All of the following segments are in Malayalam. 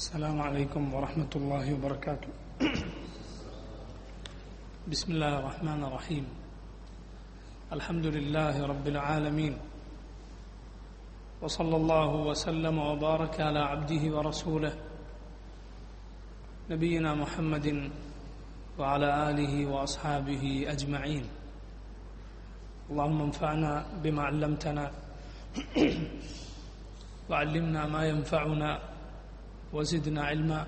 السلام عليكم ورحمة الله وبركاته. بسم الله الرحمن الرحيم. الحمد لله رب العالمين، وصلى الله وسلم وبارك على عبده ورسوله نبينا محمد وعلى آله وأصحابه أجمعين. اللهم انفعنا بما علمتنا وعلمنا ما ينفعنا وزدنا علما.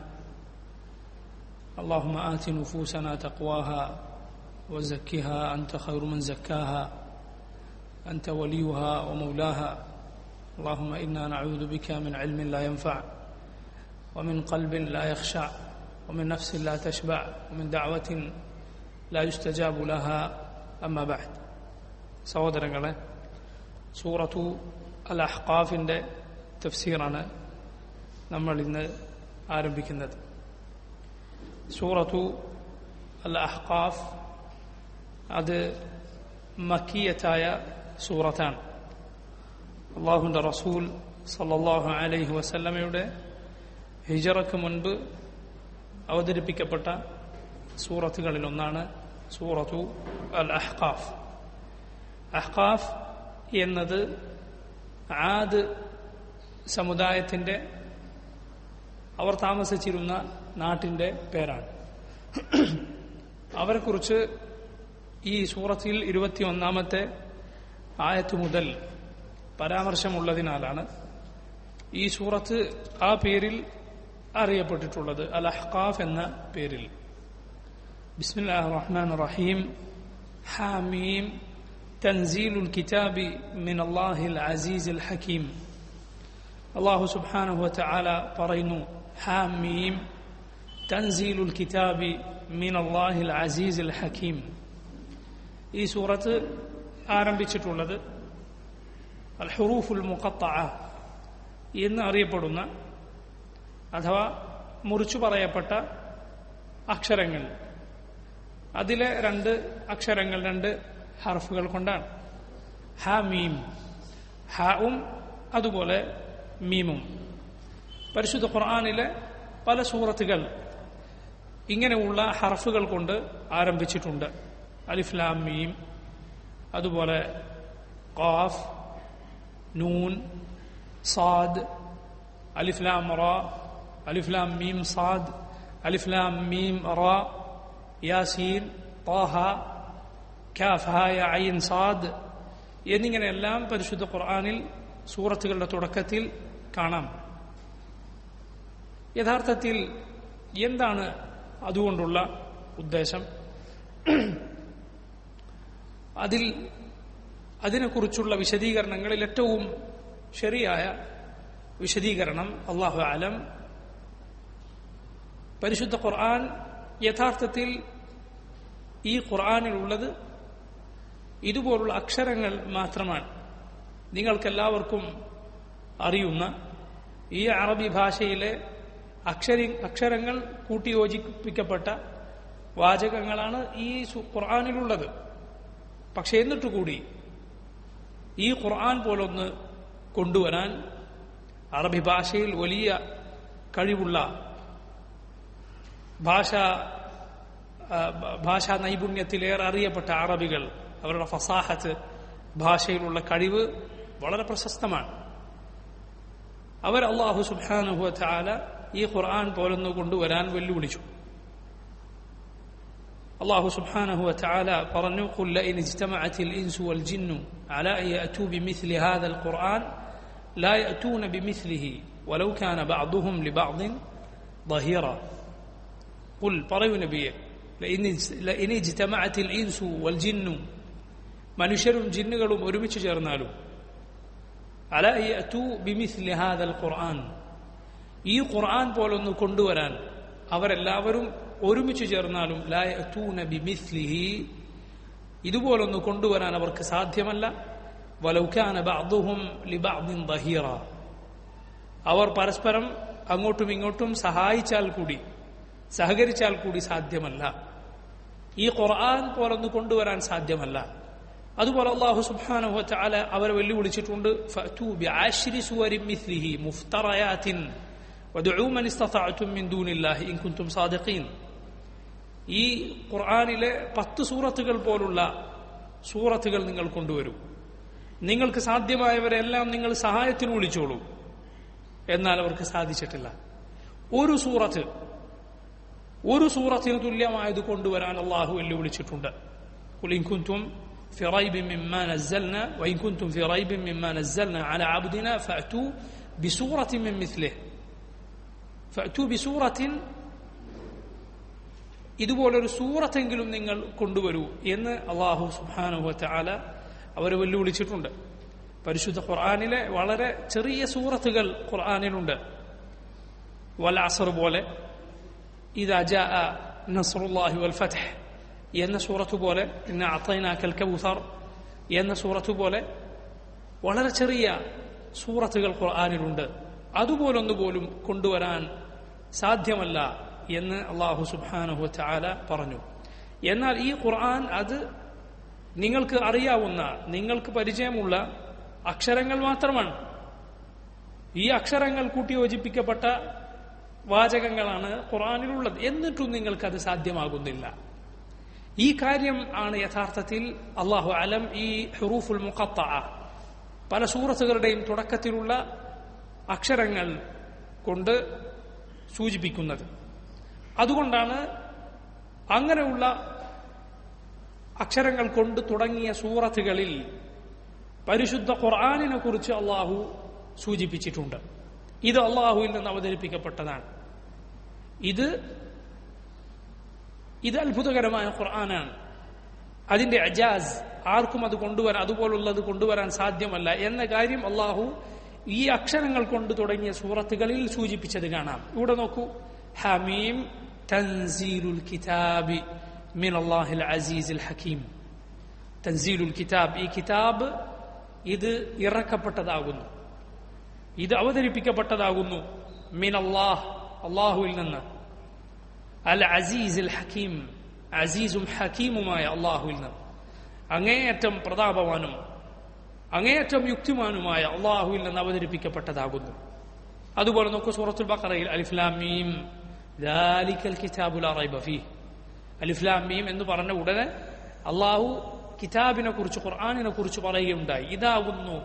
اللهم آت نفوسنا تقواها وزكها أنت خير من زكاها أنت وليها ومولاها. اللهم إنا نعوذ بك من علم لا ينفع ومن قلب لا يخشع ومن نفس لا تشبع ومن دعوة لا يستجاب لها. أما بعد. സഹോദരങ്ങളെ, സൂറത്തു അൽ അഹ്ഖാഫിൻ്റെ തഫ്സീറാണ് നമ്മൾ ഇന്ന് ആരംഭിക്കുന്നത്. സൂറത്തു അൽ അഹ്ഖാഫ് അത് മക്കിയത്തായ സൂറത്താണ്. അല്ലാഹുവിൻ്റെ റസൂൽ സല്ലല്ലാഹു അലൈഹി വസല്ലമയുടെ ഹിജറക്ക് മുൻപ് അവതരിപ്പിക്കപ്പെട്ട സൂറത്തുകളിലൊന്നാണ് സൂറത്തു അൽ അഹ്ഖാഫ്. അഹ്ഖാഫ് എന്നത് ആദ് സമുദായത്തിൻ്റെ അവർ താമസിച്ചിരുന്ന നാട്ടിൻ്റെ പേരാണ്. അവരെക്കുറിച്ച് ഈ സൂറത്തിൽ 21-ാമത്തെ ആയത്ത് മുതൽ പരാമർശമുള്ളതിനാലാണ് ഈ സൂറത്ത് ആ പേരിൽ അറിയപ്പെട്ടിട്ടുള്ളത്, അൽ അഹ്ഖാഫ് എന്ന പേരിൽ. ബിസ്മില്ലാഹിർ റഹ്മാനിർ റഹീം. ഹാമീം തൻസീലുൽ കിതാബി മിനല്ലാഹിൽ അസീസിൽ ഹകീം. അല്ലാഹു സുബ്ഹാനഹു വതആല പറയുന്നു, ഹാമീം തൻസീലുൽ കിതാബി മിനല്ലാഹിൽ അസീസിൽ ഹകീം. ഈ സൂറത്ത് ആരംഭിച്ചിട്ടുള്ളത് അൽ ഹുറൂഫുൽ മുഖത്തഅ എന്ന് അറിയപ്പെടുന്ന അഥവാ മുറിച്ചു പറയപ്പെട്ട അക്ഷരങ്ങൾ, അതിലെ രണ്ട് അക്ഷരങ്ങൾ, രണ്ട് ഹർഫുകൾ കൊണ്ടാണ്. ഹാമീം, ഹാവും അതുപോലെ മീമും. പരിശുദ്ധ ഖുർആനിലെ പല സൂറത്തുകൾ ഇങ്ങനെയുള്ള ഹർഫുകൾ കൊണ്ട് ആരംഭിച്ചിട്ടുണ്ട്. അലിഫ് ലാം മീം, അതുപോലെ ഖാഫ്, നൂൻ, സാദ്, അലിഫ് ലാം റാ, അലിഫ് ലാം മീം സാദ്, അലിഫ് ലാം മീം റാ, യാസീൻ, ത്വാഹ, കാഫ് ഹാ യ ഐൻ സാദ് എന്നിങ്ങനെയെല്ലാം പരിശുദ്ധ ഖുർആനിൽ സൂറത്തുകളുടെ തുടക്കത്തിൽ കാണാം. യഥാർത്ഥത്തിൽ എന്താണ് അതുകൊണ്ടുള്ള ഉദ്ദേശം? അതിനെക്കുറിച്ചുള്ള വിശദീകരണങ്ങളിൽ ഏറ്റവും ശരിയായ വിശദീകരണം, അല്ലാഹു അലം, പരിശുദ്ധ ഖുർആൻ യഥാർത്ഥത്തിൽ ഈ ഖുർആനിലുള്ളത് ഇതുപോലുള്ള അക്ഷരങ്ങൾ മാത്രമാണ്. നിങ്ങൾക്കെല്ലാവർക്കും അറിയുന്ന ഈ അറബി ഭാഷയിലെ അക്ഷരങ്ങൾ കൂട്ടിയോജിപ്പിക്കപ്പെട്ട വാചകങ്ങളാണ് ഈ ഖുർആനിലുള്ളത്. പക്ഷെ എന്നിട്ടുകൂടി ഈ ഖുർആൻ പോലൊന്ന് കൊണ്ടുവരാൻ അറബി ഭാഷയിൽ വലിയ കഴിവുള്ള ഭാഷാ നൈപുണ്യത്തിലേറെ അറിയപ്പെട്ട അറബികൾ, അവരുടെ ഫസാഹത്ത്, ഭാഷയിലുള്ള കഴിവ് വളരെ പ്രശസ്തമാണ്. അവർ അല്ലാഹു സുബ്ഹാനഹു വതആല ഈ ഖുർആൻ പോലൊന്ന് കൊണ്ടുവരാൻ വെല്ലുവിളിച്ചു. അല്ലാഹു സുബ്ഹാനഹു വതആല പറഞ്ഞു, ഖുൽ ലഇൻ ഇജ്തമഅത്തിൽ ഇൻസു വൽ ജിന്നു അലാ അൻ യഅതൂ ബിമിസ്ലി ഹാദൽ ഖുർആൻ ലാ യഅതൂന ബിമിസ്ലിഹി വലൗ കാന ബഅദുഹും ലിബഅദിൻ ളഹീറ. ഖുൽ, പറയൂ നബിയെ, ലഇൻ ഇജ്തമഅത്തിൽ ഇൻസു വൽ ജിന്നു, മനുഷ്യരും ജിന്നുകളും ഒരുമിച്ച് ചേർന്നാലും, അലാ അൻ യഅതൂ ബിമിസ്ലി ഹാദൽ ഖുർആൻ, ഈ ഖുർആൻ പോലൊന്ന് കൊണ്ടുവരാൻ അവരെല്ലാവരും ഒരുമിച്ച് ചേർന്നാലും, ലാ യഅതൂന ബിമിസ്ലിഹി, ഇതുപോലൊന്ന് കൊണ്ടുവരാൻ അവർക്ക് സാധ്യമല്ല. വലൗ കാന ബഅദുഹും ലിബഅദിൻ ളഹീറ, അവർ പരസ്പരം അങ്ങോട്ടും ഇങ്ങോട്ടും സഹകരിച്ചാൽ കൂടി സാധ്യമല്ല. ഈ ഖുർആൻ പോലൊന്ന് കൊണ്ടുവരാൻ സാധ്യമല്ല. അതുപോലെ അല്ലാഹു സുബ്ഹാനഹു വതആല അവരെ വെല്ലുവിളിച്ചിട്ടുണ്ട്, ഫഅതൂ ബിഅശ്രി സുവരിൻ മിസ്ലിഹി മുഫ്തറയാത്തിൻ വദഉ മൻ ഇസ്തതഅതും മിൻ ദൂനില്ലാഹി ഇൻ കുൻതും സാദിഖീൻ. ഈ ഖുർആനിലെ 10 സൂറത്തുകൾ പോലുള്ള സൂറത്തുകൾ നിങ്ങൾ കൊണ്ടുവരൂ, നിങ്ങൾക്ക് സാധ്യമായവരെല്ലാം നിങ്ങൾ സഹായത്തിന് വിളിച്ചോളൂ. എന്നാൽ അവർക്ക് സാധിച്ചിട്ടില്ല. ഒരു സൂറത്തിന് തുല്യമായത് കൊണ്ടുവരാൻ അള്ളാഹു വെല്ലുവിളിച്ചിട്ടുണ്ട്. ഖുൽ ഇൻ കുൻതും ഫി റൈബിൻ മിമ്മാ നസ്സൽനാ വഇൻ കുൻതും ഫി റൈബിൻ മിമ്മാ നസ്സൽനാ അലാ അബ്ദിനാ ഫഅതു ബിസൂറത്തിൻ മിൻ മിസ്ലിഹി ഫഅതു ബിസൂറത്തിൻ, ഇതുപോലൊരു സൂറത്തെങ്കിലും നിങ്ങൾ കൊണ്ടുവരൂ എന്ന് അള്ളാഹു സുബ്ഹാനഹു വതആല അവരെ വെല്ലുവിളിച്ചിട്ടുണ്ട്. പരിശുദ്ധ ഖുർആനിലെ വളരെ ചെറിയ സൂറത്തുകൾ ഖുർആനിലുണ്ട്. വൽ അസ്ർ പോലെ, ഇദാ ജാഅ നസ്റുല്ലാഹി വൽ ഫത്ഹ് എന്ന സൂറത്ത് പോലെ, ഇന്നാ അഅതൈനാകൽ കൗസർ എന്ന സൂറത്ത് പോലെ വളരെ ചെറിയ സൂറത്തുകൾ ഖുർആനിലുണ്ട്. അതുപോലൊന്നുപോലും കൊണ്ടുവരാൻ സാധ്യമല്ല എന്ന് അള്ളാഹു സുബ്ഹാനഹു വതആല പറഞ്ഞു. എന്നാൽ ഈ ഖുർആൻ അത് നിങ്ങൾക്ക് അറിയാവുന്ന, നിങ്ങൾക്ക് പരിചയമുള്ള അക്ഷരങ്ങൾ മാത്രമാണ്. ഈ അക്ഷരങ്ങൾ കൂട്ടിയോജിപ്പിക്കപ്പെട്ട വാചകങ്ങളാണ് ഖുർആനിലുള്ളത്. എന്നിട്ടും നിങ്ങൾക്കത് സാധ്യമാകുന്നില്ല. ഈ കാര്യം ആണ് യഥാർത്ഥത്തിൽ അല്ലാഹു അലം ഈ ഹുറൂഫുൽ മുഖത്തഅ, പല സൂറത്തുകളുടെയും തുടക്കത്തിലുള്ള അക്ഷരങ്ങൾ കൊണ്ട് സൂചിപ്പിക്കുന്നത്. അതുകൊണ്ടാണ് അങ്ങനെയുള്ള അക്ഷരങ്ങൾ കൊണ്ട് തുടങ്ങിയ സൂറത്തുകളിൽ പരിശുദ്ധ ഖുർആനിനെ കുറിച്ച് അള്ളാഹു സൂചിപ്പിച്ചിട്ടുണ്ട്. ഇത് അള്ളാഹുവിൽ നിന്ന് അവതരിപ്പിക്കപ്പെട്ടതാണ്. ഇത് അത്ഭുതകരമായ ഖുർആനാണ്. അതിന്റെ അജാസ് ആർക്കും അത് കൊണ്ടുവരാൻ, അതുപോലുള്ളത് കൊണ്ടുവരാൻ സാധ്യമല്ല എന്ന കാര്യം അള്ളാഹു ഈ അക്ഷരങ്ങൾ കൊണ്ട് തുടങ്ങിയ സൂറത്തുകളിൽ സൂചിപ്പിച്ചത് കാണാം. ഇവിടെ നോക്കൂ, ഹമീം തൻസീലുൽ കിതാബി മിനല്ലാഹിൽ അസീസിൽ ഹകീം. തൻസീലുൽ കിതാബ്, ഈ കിതാബ് ഇത് ഇറക്കപ്പെട്ടതാകുന്നു, ഇത് അവതരിപ്പിക്കപ്പെട്ടതാകുന്നു. മിനല്ലാഹ്, അള്ളാഹുവിൽ നിന്ന്. അൽ അസീസിൽ ഹകീം, അസീസും ഹക്കീമുമായ അള്ളാഹുവിൽ നിന്ന്. അങ്ങേയറ്റം പ്രതാപവാനും അങ്ങേയറ്റം യുക്തിമാനുമായ അള്ളാഹുവിൽ നിന്ന് അവതരിപ്പിക്കപ്പെട്ടതാകുന്നു. അതുപോലെ നോക്കൂ, സൂറത്തുൽ ബഖറയിൽ അലിഫ് ലാം മീം ദാലികൽ കിതാബു ലാ റൈബ ഫീഹ്. അലിഫ് ലാം മീം എന്ന് പറഞ്ഞ ഉടനെ അള്ളാഹു കിതാബിനെ കുറിച്ച്, ഖുർആനിനെ കുറിച്ച് പറയുകയുണ്ടായി. ഇതാകുന്നു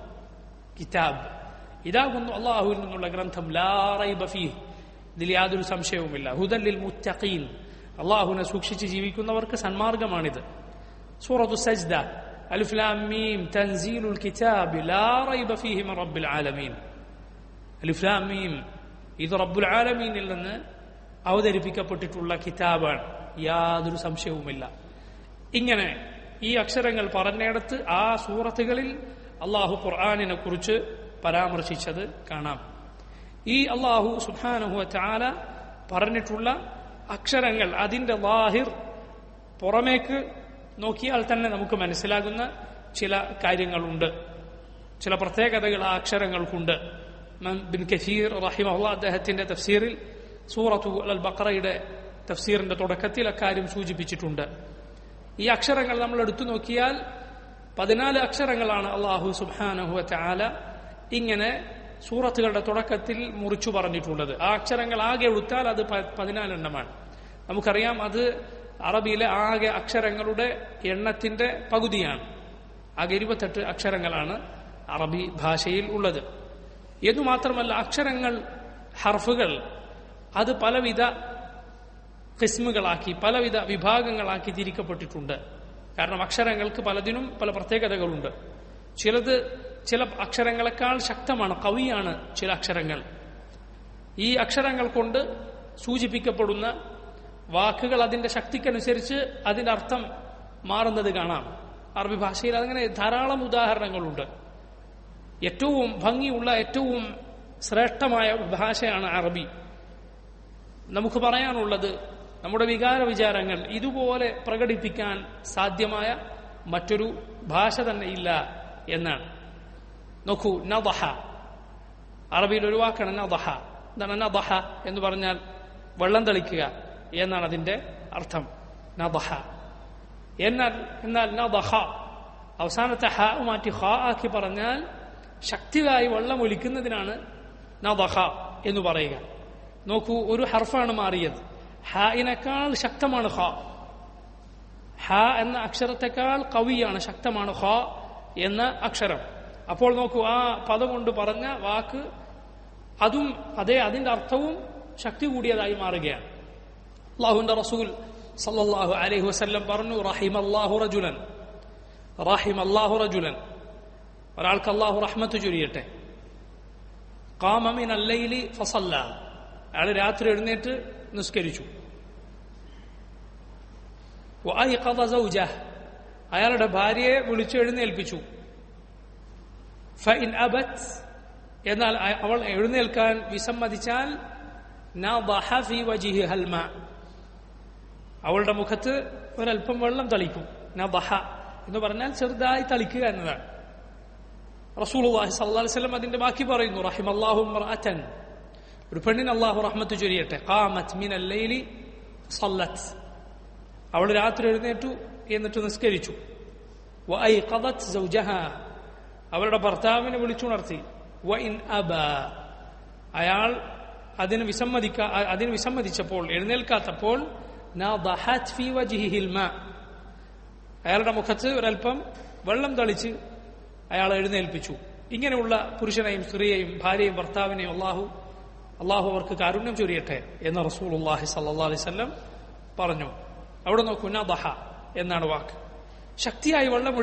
കിതാബ്, ഇതാകുന്നു അള്ളാഹുവിൽ നിന്നുള്ള ഗ്രന്ഥം. ലാ റൈബ ഫീഹ്, ഇതിൽ യാതൊരു സംശയവുമില്ല. ഹുദൻ ലിൽ മുത്തഖീൻ, അള്ളാഹുവിനെ സൂക്ഷിച്ച് ജീവിക്കുന്നവർക്ക് സന്മാർഗമാണിത്. സൂറത്തു സജ്ദ അലിഫ് ലാം മീം തൻസീലുൽ കിതാബ് ലാ റൈബ ഫീഹി മിൻ റബ്ബിൽ ആലമീൻ. അലിഫ് ലാം മീം ഇത് റബ്ബുൽ ആലമീനിൽ നിന്ന് അവതരിപ്പിക്കപ്പെട്ടിട്ടുള്ള കിതാബാണ്, യാതൊരു സംശയവുമില്ല. ഇങ്ങനെ ഈ അക്ഷരങ്ങൾ പറഞ്ഞിടത്ത് ആ സൂറത്തുകളിൽ അള്ളാഹു ഖുർആനിനെ കുറിച്ച് പരാമർശിച്ചത് കാണാം. ഈ അള്ളാഹു സുബ്ഹാനഹു വതആല പറഞ്ഞിട്ടുള്ള അക്ഷരങ്ങൾ, അതിന്റെ ലാഹിർ, പുറമേക്ക് നോക്കിയാൽ തന്നെ നമുക്ക് മനസ്സിലാകുന്ന ചില കാര്യങ്ങളുണ്ട്, ചില പ്രത്യേകതകൾ ആ അക്ഷരങ്ങൾക്കുണ്ട്. ബിൻ കസീർ റഹിമഹുല്ലാഹ് അദ്ദേഹത്തിന്റെ തഫ്സീറിൽ സൂറത്തു അൽ ബഖറയുടെ തഫ്സീറിന്റെ തുടക്കത്തിൽ അക്കാര്യം സൂചിപ്പിച്ചിട്ടുണ്ട്. ഈ അക്ഷരങ്ങൾ നമ്മൾ എടുത്തു നോക്കിയാൽ 14 അക്ഷരങ്ങളാണ് അള്ളാഹു സുബ്ഹാനഹു വതആല ഇങ്ങനെ സൂറത്തുകളുടെ തുടക്കത്തിൽ മുറിച്ചു പറഞ്ഞിട്ടുള്ളത്. ആ അക്ഷരങ്ങൾ ആകെ എടുത്താൽ അത് 14 എണ്ണമാണ്. നമുക്കറിയാം, അത് അറബിയിലെ ആകെ അക്ഷരങ്ങളുടെ എണ്ണത്തിന്റെ പകുതിയാണ്. ആകെ 28 അക്ഷരങ്ങളാണ് അറബി ഭാഷയിൽ ഉള്ളത്. എന്നു മാത്രമല്ല, അക്ഷരങ്ങൾ, ഹർഫുകൾ, അത് പലവിധ ഖിസ്മുകളാക്കി, പലവിധ വിഭാഗങ്ങളാക്കി തിരിക്കപ്പെട്ടിട്ടുണ്ട്. കാരണം അക്ഷരങ്ങൾക്ക് പലതിനും പല പ്രത്യേകതകളുണ്ട്. ചില അക്ഷരങ്ങളെക്കാൾ ശക്തമാണ്, കവിയാണ് ചില അക്ഷരങ്ങൾ. ഈ അക്ഷരങ്ങൾ കൊണ്ട് സൂചിപ്പിക്കപ്പെടുന്ന വാക്കുകൾ അതിന്റെ ശക്തിക്കനുസരിച്ച് അതിന്റെ അർത്ഥം മാറുന്നത് കാണാം. അറബി ഭാഷയിൽ അങ്ങനെ ധാരാളം ഉദാഹരണങ്ങളുണ്ട്. ഏറ്റവും ഭംഗിയുള്ള, ഏറ്റവും ശ്രേഷ്ഠമായ ഭാഷയാണ് അറബി. നമുക്ക് പറയാനുള്ളത്, നമ്മുടെ വിചാരങ്ങൾ ഇതുപോലെ പ്രകടിപ്പിക്കാൻ സാധ്യമായ മറ്റൊരു ഭാഷ തന്നെ ഇല്ല എന്നാണ്. നോക്കൂ, നദഹ, അറബിയിൽ ഒരു വാക്കാണ് നദഹ. എന്താണ് നദഹ എന്ന് പറഞ്ഞാൽ? വെള്ളം തളിക്കുക എന്നാണ് അതിന്റെ അർത്ഥം, നദഹ. എന്നാൽ നദഹ അവസാനത്തെ ഹ മാറ്റി ഖ ആക്കി പറഞ്ഞാൽ ശക്തിയായി വെള്ളം ഒലിക്കുന്നതിനാണ് നദഹ എന്ന് പറയുക. നോക്കൂ, ഒരു ഹർഫാണ് മാറിയത്. ഹായിനേക്കാൾ ശക്തമാണ് ഖ. ഹ എന്ന അക്ഷരത്തെക്കാൾ കവിയാണ്, ശക്തമാണ് ഖ എന്ന അക്ഷരം. അപ്പോൾ നോക്കൂ, ആ പദം കൊണ്ട് പറഞ്ഞ വാക്ക് അതും അതിന്റെ അർത്ഥവും ശക്തി കൂടിയതായി മാറുകയാണ്. അല്ലാഹുവിന്റെ റസൂൽ സല്ലല്ലാഹു അലൈഹി വസല്ലം പറഞ്ഞു, റഹിമല്ലാഹു റജുലൻ, ഒരാൾക്ക് അല്ലാഹു റഹ്മത്ത് ചൊരിയട്ടെ. ഖാമ മിനൽ ലൈലി ഫസല്ല, അയാൾ രാത്രി എഴുന്നേറ്റ് നിസ്കരിച്ചു. വഅയ്ഖദ സൗജഹ, അയാളുടെ ഭാര്യയെ വിളിച്ചു എഴുന്നേൽപ്പിച്ചു. ഫഇൻ അബത്, എന്നാൽ അവൾ എഴുന്നേൽക്കാൻ വിസമ്മതിച്ചാൽ നദഹ ഫീ വജ്ഹിഹൽ മാ, അവളുടെ മുഖത്ത് ഒരൽപ്പം വെള്ളം തളിക്കും. നദഹ എന്ന് പറഞ്ഞാൽ ചെറുതായി തളിക്കുക എന്നതാണ്. റസൂലുള്ളാഹി സ്വല്ലല്ലാഹു അലൈഹി വസല്ലം അതിന്റെ ബാക്കി പറയുന്നു, റഹിമല്ലാഹു ഇംറഅതൻ, ഒരു പെണ്ണിന് അല്ലാഹു റഹ്മത്ത് ചൊരിയട്ടെ. ഖാമത് മിനൽ ലൈലി സല്ലത്ത്, അവൾ രാത്രി എഴുന്നേറ്റു എന്നിട്ട് നിസ്കരിച്ചു. വഅയ്ഖദത് സൗജഹ, അവളുടെ ഭർത്താവിനെ വിളിച്ചുണർത്തി. വഇൻ അബ, അയാൾ അതിന് വിസമ്മതിച്ചപ്പോൾ, എഴുന്നേൽക്കാത്തപ്പോൾ, നദഹത് ഫീ വജ്ഹിഹിൽ മാ, അയാളുടെ മുഖത്ത് ഒരൽപ്പം വെള്ളം തളിച്ച് അയാളെ എഴുന്നേൽപ്പിച്ചു. ഇങ്ങനെയുള്ള പുരുഷനെയും സ്ത്രീയെയും ഭാര്യയും ഭർത്താവിനെയും അള്ളാഹു അവർക്ക് കാരുണ്യം ചൊരിയട്ടെ എന്ന് റസൂലുള്ളാഹി സ്വല്ലല്ലാഹു അലൈഹി വസല്ലം പറഞ്ഞു. അവിടെ നോക്കൂ, നദഹ എന്നാണ് വാക്ക്. ശക്തിയായി വെള്ളം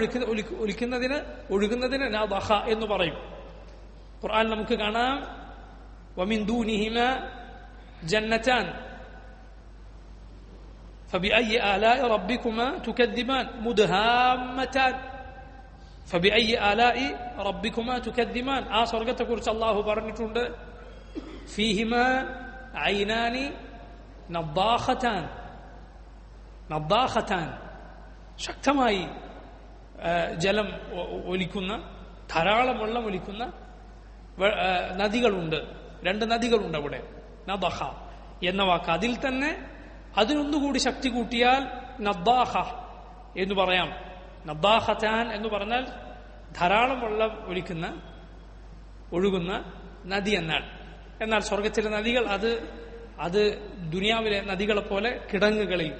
ഒഴുകുന്നതിന് നദഹ എന്ന് പറയും. ഖുർആൻ നമുക്ക് കാണാം, വമിൻ ദൂനിഹിമാ ജന്നതാൻ فبأي آلاء ربكما تكذبان مدهامتان فبأي آلاء ربكما تكذبان. ആ സ്വർഗ്ഗത്തെക്കുറിച്ച് അല്ലാഹു പറഞ്ഞിട്ടുണ്ട്, ഫീഹിമാ ഐനാനി നദ്ദാഖതാൻ, ശക്തമായി ജലം ഒലിക്കുന്ന, ധാരാളം വെള്ളം ഒലിക്കുന്ന നദികളുണ്ട്. 2 നദികളുണ്ട് അവിടെ. നദഹ എന്ന വാക്ക്, അതിൽ തന്നെ അതിനൊന്നുകൂടി ശക്തി കൂട്ടിയാൽ നദ്ദാഖ എന്ന് പറയാം. നദ്ദാഖതാൻ എന്ന് പറഞ്ഞാൽ ധാരാളം വെള്ളം ഒഴുകുന്ന നദി എന്നാണ്. എന്നാൽ സ്വർഗത്തിലെ നദികൾ അത് ദുനിയാവിലെ നദികളെ പോലെ കിടങ്ങുകളിൽ,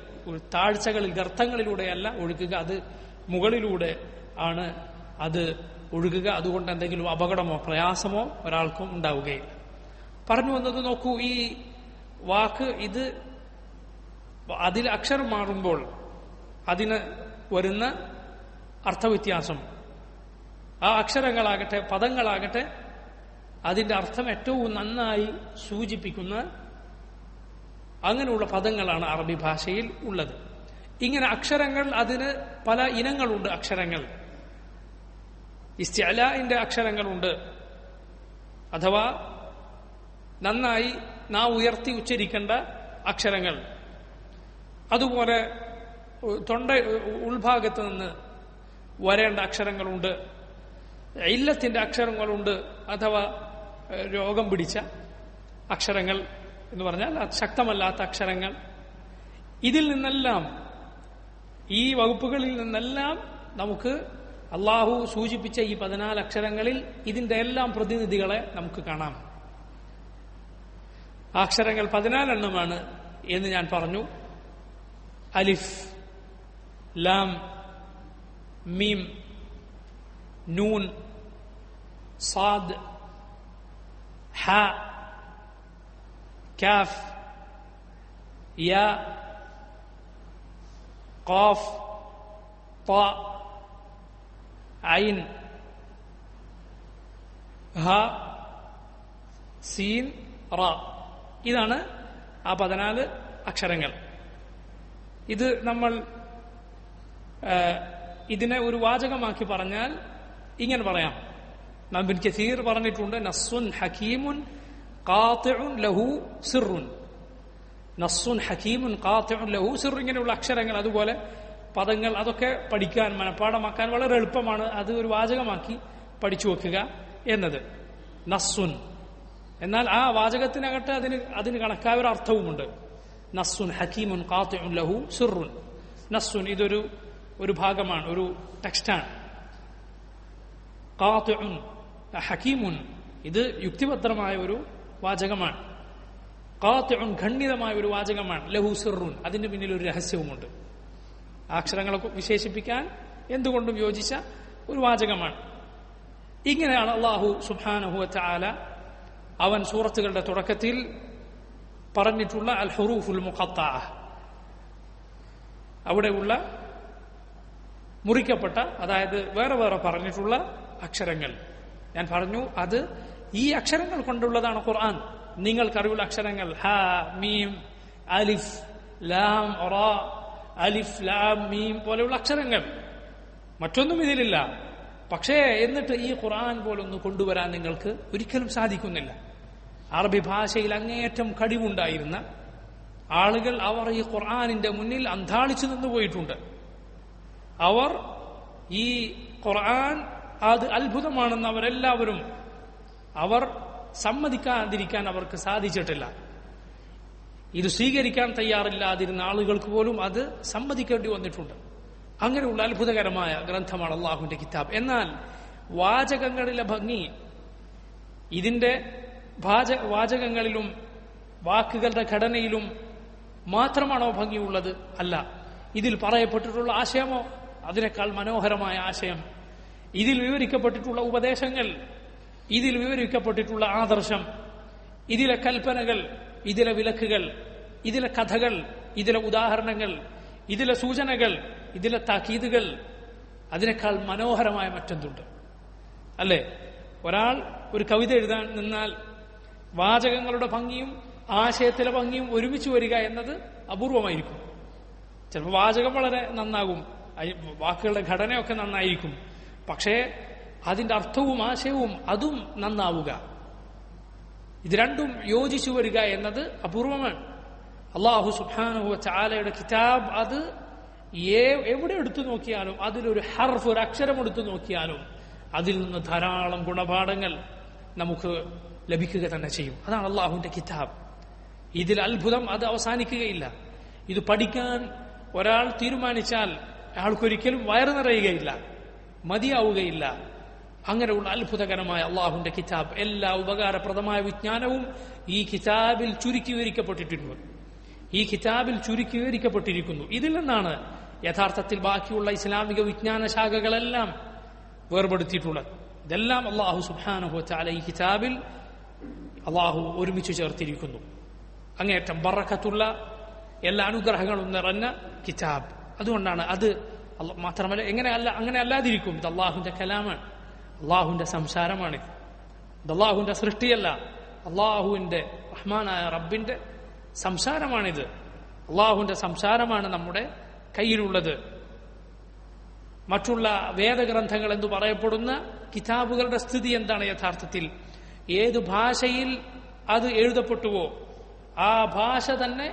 താഴ്ചകളിൽ, ഗർത്തങ്ങളിലൂടെയല്ല ഒഴുകുക, അത് മുകളിലൂടെ ആണ് അത് ഒഴുകുക. അതുകൊണ്ട് എന്തെങ്കിലും അപകടമോ പ്രയാസമോ ഒരാൾക്കും ഉണ്ടാവുകയില്ല. പറഞ്ഞു വന്നത് നോക്കൂ, ഈ വാക്ക് അതിൽ അക്ഷരം മാറുമ്പോൾ അതിന് വരുന്ന അർത്ഥവ്യത്യാസം, ആ അക്ഷരങ്ങളാകട്ടെ പദങ്ങളാകട്ടെ അതിന്റെ അർത്ഥം ഏറ്റവും നന്നായി സൂചിപ്പിക്കുന്ന അങ്ങനെയുള്ള പദങ്ങളാണ് അറബി ഭാഷയിൽ ഉള്ളത്. ഇങ്ങനെ അക്ഷരങ്ങൾ, അതിന് പല ഇനങ്ങളുണ്ട്. അക്ഷരങ്ങൾ ഇസ്തിഅലാഇന്റെ അക്ഷരങ്ങളുണ്ട്, അഥവാ നന്നായി നാം ഉയർത്തി ഉച്ചരിക്കേണ്ട അക്ഷരങ്ങൾ. അതുപോലെ തൊണ്ട ഉൾഭാഗത്ത് നിന്ന് വരേണ്ട അക്ഷരങ്ങളുണ്ട്. ഇല്ലത്തിന്റെ അക്ഷരങ്ങളുണ്ട്, അഥവാ രോഗം പിടിച്ച അക്ഷരങ്ങൾ എന്ന് പറഞ്ഞാൽ ശക്തമല്ലാത്ത അക്ഷരങ്ങൾ. ഇതിൽ നിന്നെല്ലാം, ഈ വകുപ്പുകളിൽ നിന്നെല്ലാം നമുക്ക് അള്ളാഹു സൂചിപ്പിച്ച ഈ 14 അക്ഷരങ്ങളിൽ ഇതിന്റെ എല്ലാം പ്രതിനിധികളെ നമുക്ക് കാണാം. ആ അക്ഷരങ്ങൾ 14 എണ്ണമാണ് എന്ന് ഞാൻ പറഞ്ഞു. അലിഫ്, ലാം, മീം, നൂൻ, സാദ്, ഹ, കാഫ്, യാ, ഖാഫ്, ത, ഐൻ, ഹ, സീൻ, റ. ഇതാണ് ആ 14 അക്ഷരങ്ങൾ. ഇത് നമ്മൾ ഇതിനെ ഒരു വാചകമാക്കി പറഞ്ഞാൽ ഇങ്ങനെ പറയാം. ഇബ്നു കസീർ പറഞ്ഞിട്ടുണ്ട്, നസ്സുൻ ഹകീമുൻ ഖാതിഉൻ ലഹു സിർറുൻ. നസ്സുൻ ഹകീമുൻ ഖാതിഉൻ ലഹു സിർ. ഇങ്ങനെയുള്ള അക്ഷരങ്ങൾ, അതുപോലെ പദങ്ങൾ, അതൊക്കെ പഠിക്കാൻ, മനഃപ്പാഠമാക്കാൻ വളരെ എളുപ്പമാണ്. അത് ഒരു വാചകമാക്കി പഠിച്ചു വെക്കുക എന്നത് നസ്സുൻ. എന്നാൽ ആ വാചകത്തിനകത്ത് അതിന് കണക്കായ ഒരു അർത്ഥവുമുണ്ട്. നസ്സുൻ ഹകീമുൻ ഖാതിഉൻ ലഹു സിർറുൻ. നസ്സുൻ ഒരു ഭാഗമാണ്, ഒരു ടെക്സ്റ്റാണ്. ഖാതിഉൻ ഹകീമുൻ, ഇത് യുക്തിഭദ്രമായ ഒരു വാചകമാണ്. ഖാതിഉൻ ഖണ്ഡിതമായ ഒരു വാചകമാണ്. ലഹു സിർറുൻ, അതിന്റെ പിന്നിൽ ഒരു രഹസ്യവുമുണ്ട്. അക്ഷരങ്ങളെ വിശേഷിപ്പിക്കാൻ എന്തുകൊണ്ടും യോജിച്ച ഒരു വാചകമാണ്. ഇങ്ങനെയാണ് അല്ലാഹു സുബ്ഹാനഹു വ തആല അവൻ സൂറത്തുകളുടെ തുടക്കത്തിൽ പറഞ്ഞിട്ടുള്ള അൽ ഹുറൂഫുൽ മുഖത്തഅ, അവിടെയുള്ള മുറിക്കപ്പെട്ട, അതായത് വേറെ വേറെ പറഞ്ഞിട്ടുള്ള അക്ഷരങ്ങൾ. ഞാൻ പറഞ്ഞു അത് ഈ അക്ഷരങ്ങൾ കൊണ്ടുള്ളതാണ് ഖുർആൻ. നിങ്ങൾക്കറിവുള്ള അക്ഷരങ്ങൾ ഹ, മീം, അലിഫ്, ലാം, റാ, അലിഫ്, ലാം, മീം പോലെയുള്ള അക്ഷരങ്ങൾ, മറ്റൊന്നും ഇതിലില്ല. പക്ഷേ എന്നിട്ട് ഈ ഖുർആൻ പോലൊന്ന് കൊണ്ടുവരാൻ നിങ്ങൾക്ക് ഒരിക്കലും സാധിക്കുന്നില്ല. അറബി ഭാഷയിൽ അങ്ങേയറ്റം കഴിവുണ്ടായിരുന്ന ആളുകൾ അവർ ഈ ഖുർആനിന്റെ മുന്നിൽ അന്താളിച്ചു നിന്നുപോയിട്ടുണ്ട്. അവർ ഈ ഖുർആൻ അത് അത്ഭുതമാണെന്ന് അവരെല്ലാവരും അവർ സമ്മതിക്കാതിരിക്കാൻ അവർക്ക് സാധിച്ചിട്ടില്ല. ഇത് സ്വീകരിക്കാൻ തയ്യാറില്ലാതിരുന്ന ആളുകൾക്ക് പോലും അത് സമ്മതിക്കേണ്ടി വന്നിട്ടുണ്ട്. അങ്ങനെയുള്ള അത്ഭുതകരമായ ഗ്രന്ഥമാണ് അള്ളാഹുവിന്റെ കിതാബ്. എന്നാൽ വാചകങ്ങളിലെ ഭംഗി ഇതിന്റെ വാചകങ്ങളിലും വാക്കുകളുടെ ഘടനയിലും മാത്രമാണോ ഭംഗിയുള്ളത്? അല്ല. ഇതിൽ പറയപ്പെട്ടിട്ടുള്ള ആശയമോ അതിനേക്കാൾ മനോഹരമായ ആശയം, ഇതിൽ വിവരിക്കപ്പെട്ടിട്ടുള്ള ഉപദേശങ്ങൾ, ഇതിൽ വിവരിക്കപ്പെട്ടിട്ടുള്ള ആദർശം, ഇതിലെ കൽപ്പനകൾ, ഇതിലെ വിലക്കുകൾ, ഇതിലെ കഥകൾ, ഇതിലെ ഉദാഹരണങ്ങൾ, ഇതിലെ സൂചനകൾ, ഇതിലെ താക്കീതുകൾ, അതിനേക്കാൾ മനോഹരമായ മറ്റെന്തുണ്ട്? അല്ലേ? ഒരാൾ ഒരു കവിത എഴുതാൻ നിന്നാൽ വാചകങ്ങളുടെ ഭംഗിയും ആശയത്തിലെ ഭംഗിയും ഒരുമിച്ച് വരിക എന്നത് അപൂർവമായിരിക്കും. ചിലപ്പോൾ വാചകം വളരെ നന്നാകും, വാക്കുകളുടെ ഘടനയൊക്കെ നന്നായിരിക്കും, പക്ഷേ അതിന്റെ അർത്ഥവും ആശയവും അതും നന്നാവുക, ഇത് രണ്ടും യോജിച്ചു വരിക എന്നത് അപൂർവമാണ്. അല്ലാഹു സുബ്ഹാനഹു വ തആലയുടെ കിതാബ് അത് എവിടെ എടുത്തു നോക്കിയാലും, അതിലൊരു ഹർഫ്, ഒരു അക്ഷരം എടുത്തു നോക്കിയാലും അതിൽ നിന്ന് ധാരാളം ഗുണപാഠങ്ങൾ നമുക്ക് ലഭിക്കുക തന്നെ ചെയ്യും. അതാണ് അല്ലാഹുവിന്റെ കിതാബ്. ഇതിൽ അത്ഭുതം അത് അവസാനിക്കുകയില്ല. ഇത് പഠിക്കാൻ ഒരാൾ തീരുമാനിച്ചാൽ അയാൾക്കൊരിക്കലും വയറു നിറയുകയില്ല, മതിയാവുകയില്ല. അങ്ങനെയുള്ള അത്ഭുതകരമായ അള്ളാഹുവിന്റെ കിതാബ്, എല്ലാ ഉപകാരപ്രദമായ വിജ്ഞാനവും ഈ കിതാബിൽ ചുരുക്കി വിവരിക്കപ്പെട്ടിട്ടുണ്ട്. ഈ കിതാബിൽ ചുരുക്കി വിവരിക്കപ്പെട്ടിരിക്കുന്നു. ഇതിൽ നിന്നാണ് യഥാർത്ഥത്തിൽ ബാക്കിയുള്ള ഇസ്ലാമിക വിജ്ഞാന ശാഖകളെല്ലാം വേർപെടുത്തിയിട്ടുള്ളത്. ഇതെല്ലാം അള്ളാഹു സുബ്ഹാനഹു വ തആല ഈ കിതാബിൽ അള്ളാഹു ഒരുമിച്ച് ചേർത്തിരിക്കുന്നു. അങ്ങേറ്റം ബറക്കത്തുള്ള എല്ലാ അനുഗ്രഹങ്ങളും നിറഞ്ഞ കിതാബ്. അതുകൊണ്ടാണ് അത് മാത്രമല്ല, അങ്ങനെ അല്ലാതിരിക്കും. ഇത് അള്ളാഹുവിന്റെ കലാമാണ്, അള്ളാഹുവിന്റെ സംസാരമാണിത്. ഇത് അള്ളാഹുവിന്റെ സൃഷ്ടിയല്ല, അള്ളാഹുവിന്റെ റഹ്മാനായ റബ്ബിന്റെ സംസാരമാണിത്. അള്ളാഹുവിന്റെ സംസാരമാണ് നമ്മുടെ കയ്യിലുള്ളത്. മറ്റുള്ള വേദഗ്രന്ഥങ്ങൾ എന്ന് പറയപ്പെടുന്ന കിതാബുകളുടെ സ്ഥിതി എന്താണ്? യഥാർത്ഥത്തിൽ ഏതു ഭാഷയിൽ അത് എഴുതപ്പെട്ടുവോ ആ ഭാഷ തന്നെ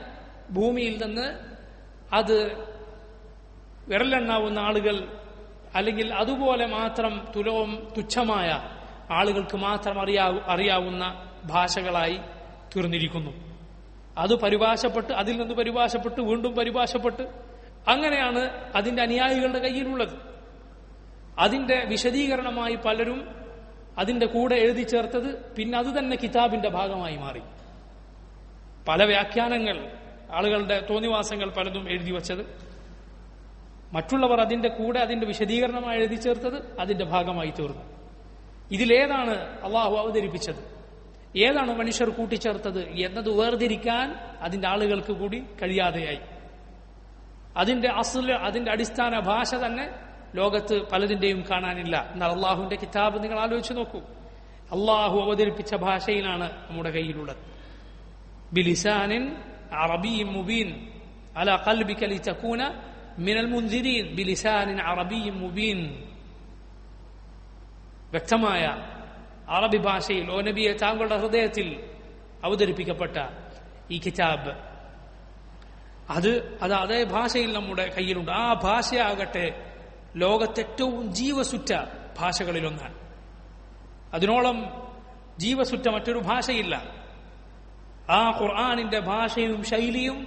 ഭൂമിയിൽ നിന്ന് അത് വിരലെണ്ണാവുന്ന ആളുകൾ, അല്ലെങ്കിൽ അതുപോലെ മാത്രം തുച്ഛമായ ആളുകൾക്ക് മാത്രം അറിയാവുന്ന ഭാഷകളായി തീർന്നിരിക്കുന്നു. അത് പരിഭാഷപ്പെട്ട്, അതിൽ നിന്ന് പരിഭാഷപ്പെട്ട്, വീണ്ടും പരിഭാഷപ്പെട്ട്, അങ്ങനെയാണ് അതിന്റെ അനുയായികളുടെ കയ്യിലുള്ളത്. അതിന്റെ വിശദീകരണമായി പലരും അതിന്റെ കൂടെ എഴുതി ചേർത്തത് പിന്നെ അത് തന്നെ കിതാബിന്റെ ഭാഗമായി മാറി. പല വ്യാഖ്യാനങ്ങൾ, ആളുകളുടെ തോന്നിവാസങ്ങൾ പലതും എഴുതി വച്ചത് മറ്റുള്ളവർ അതിന്റെ കൂടെ അതിന്റെ വിശദീകരണമായി എഴുതി ചേർത്തത് അതിന്റെ ഭാഗമായി തീർന്നു. ഇതിലേതാണ് അള്ളാഹു അവതരിപ്പിച്ചത്, ഏതാണ് മനുഷ്യർ കൂട്ടിച്ചേർത്തത് എന്നത് വേർതിരിക്കാൻ അതിന്റെ ആളുകൾക്ക് കൂടി കഴിയാതെയായി. അതിന്റെ അതിന്റെ അടിസ്ഥാന ഭാഷ തന്നെ ലോകത്ത് പലതിന്റെയും കാണാനില്ല. എന്നാൽ അള്ളാഹുവിന്റെ കിതാബ് നിങ്ങൾ ആലോചിച്ച് നോക്കൂ, അള്ളാഹു അവതരിപ്പിച്ച ഭാഷയിലാണ് നമ്മുടെ കയ്യിലുള്ളത്. ബിലിസാനിൻ അറബിയ്യിൻ മുബീൻ അലാ ഖൽബിക ലിതകൂന മിനൽ മുൻസിരീൻ ബിലിസാനിൻ അറബിയ്യിൻ മുബീൻ. വ്യക്തമായ അറബി ഭാഷയിൽ ഓ നബിയെ താങ്കളുടെ ഹൃദയത്തിൽ അവതരിപ്പിക്കപ്പെട്ട ഈ കിതാബ് അത് അതേ ഭാഷയിൽ നമ്മുടെ കയ്യിലുണ്ട്. ആ ഭാഷയാകട്ടെ ലോകത്തേറ്റവും ജീവസുറ്റ ഭാഷകളിലൊന്നാണ്. അതിനോളം ജീവസുറ്റ മറ്റൊരു ഭാഷയില്ല. ആ ഖുർആനിന്റെ ഭാഷയും ശൈലിയും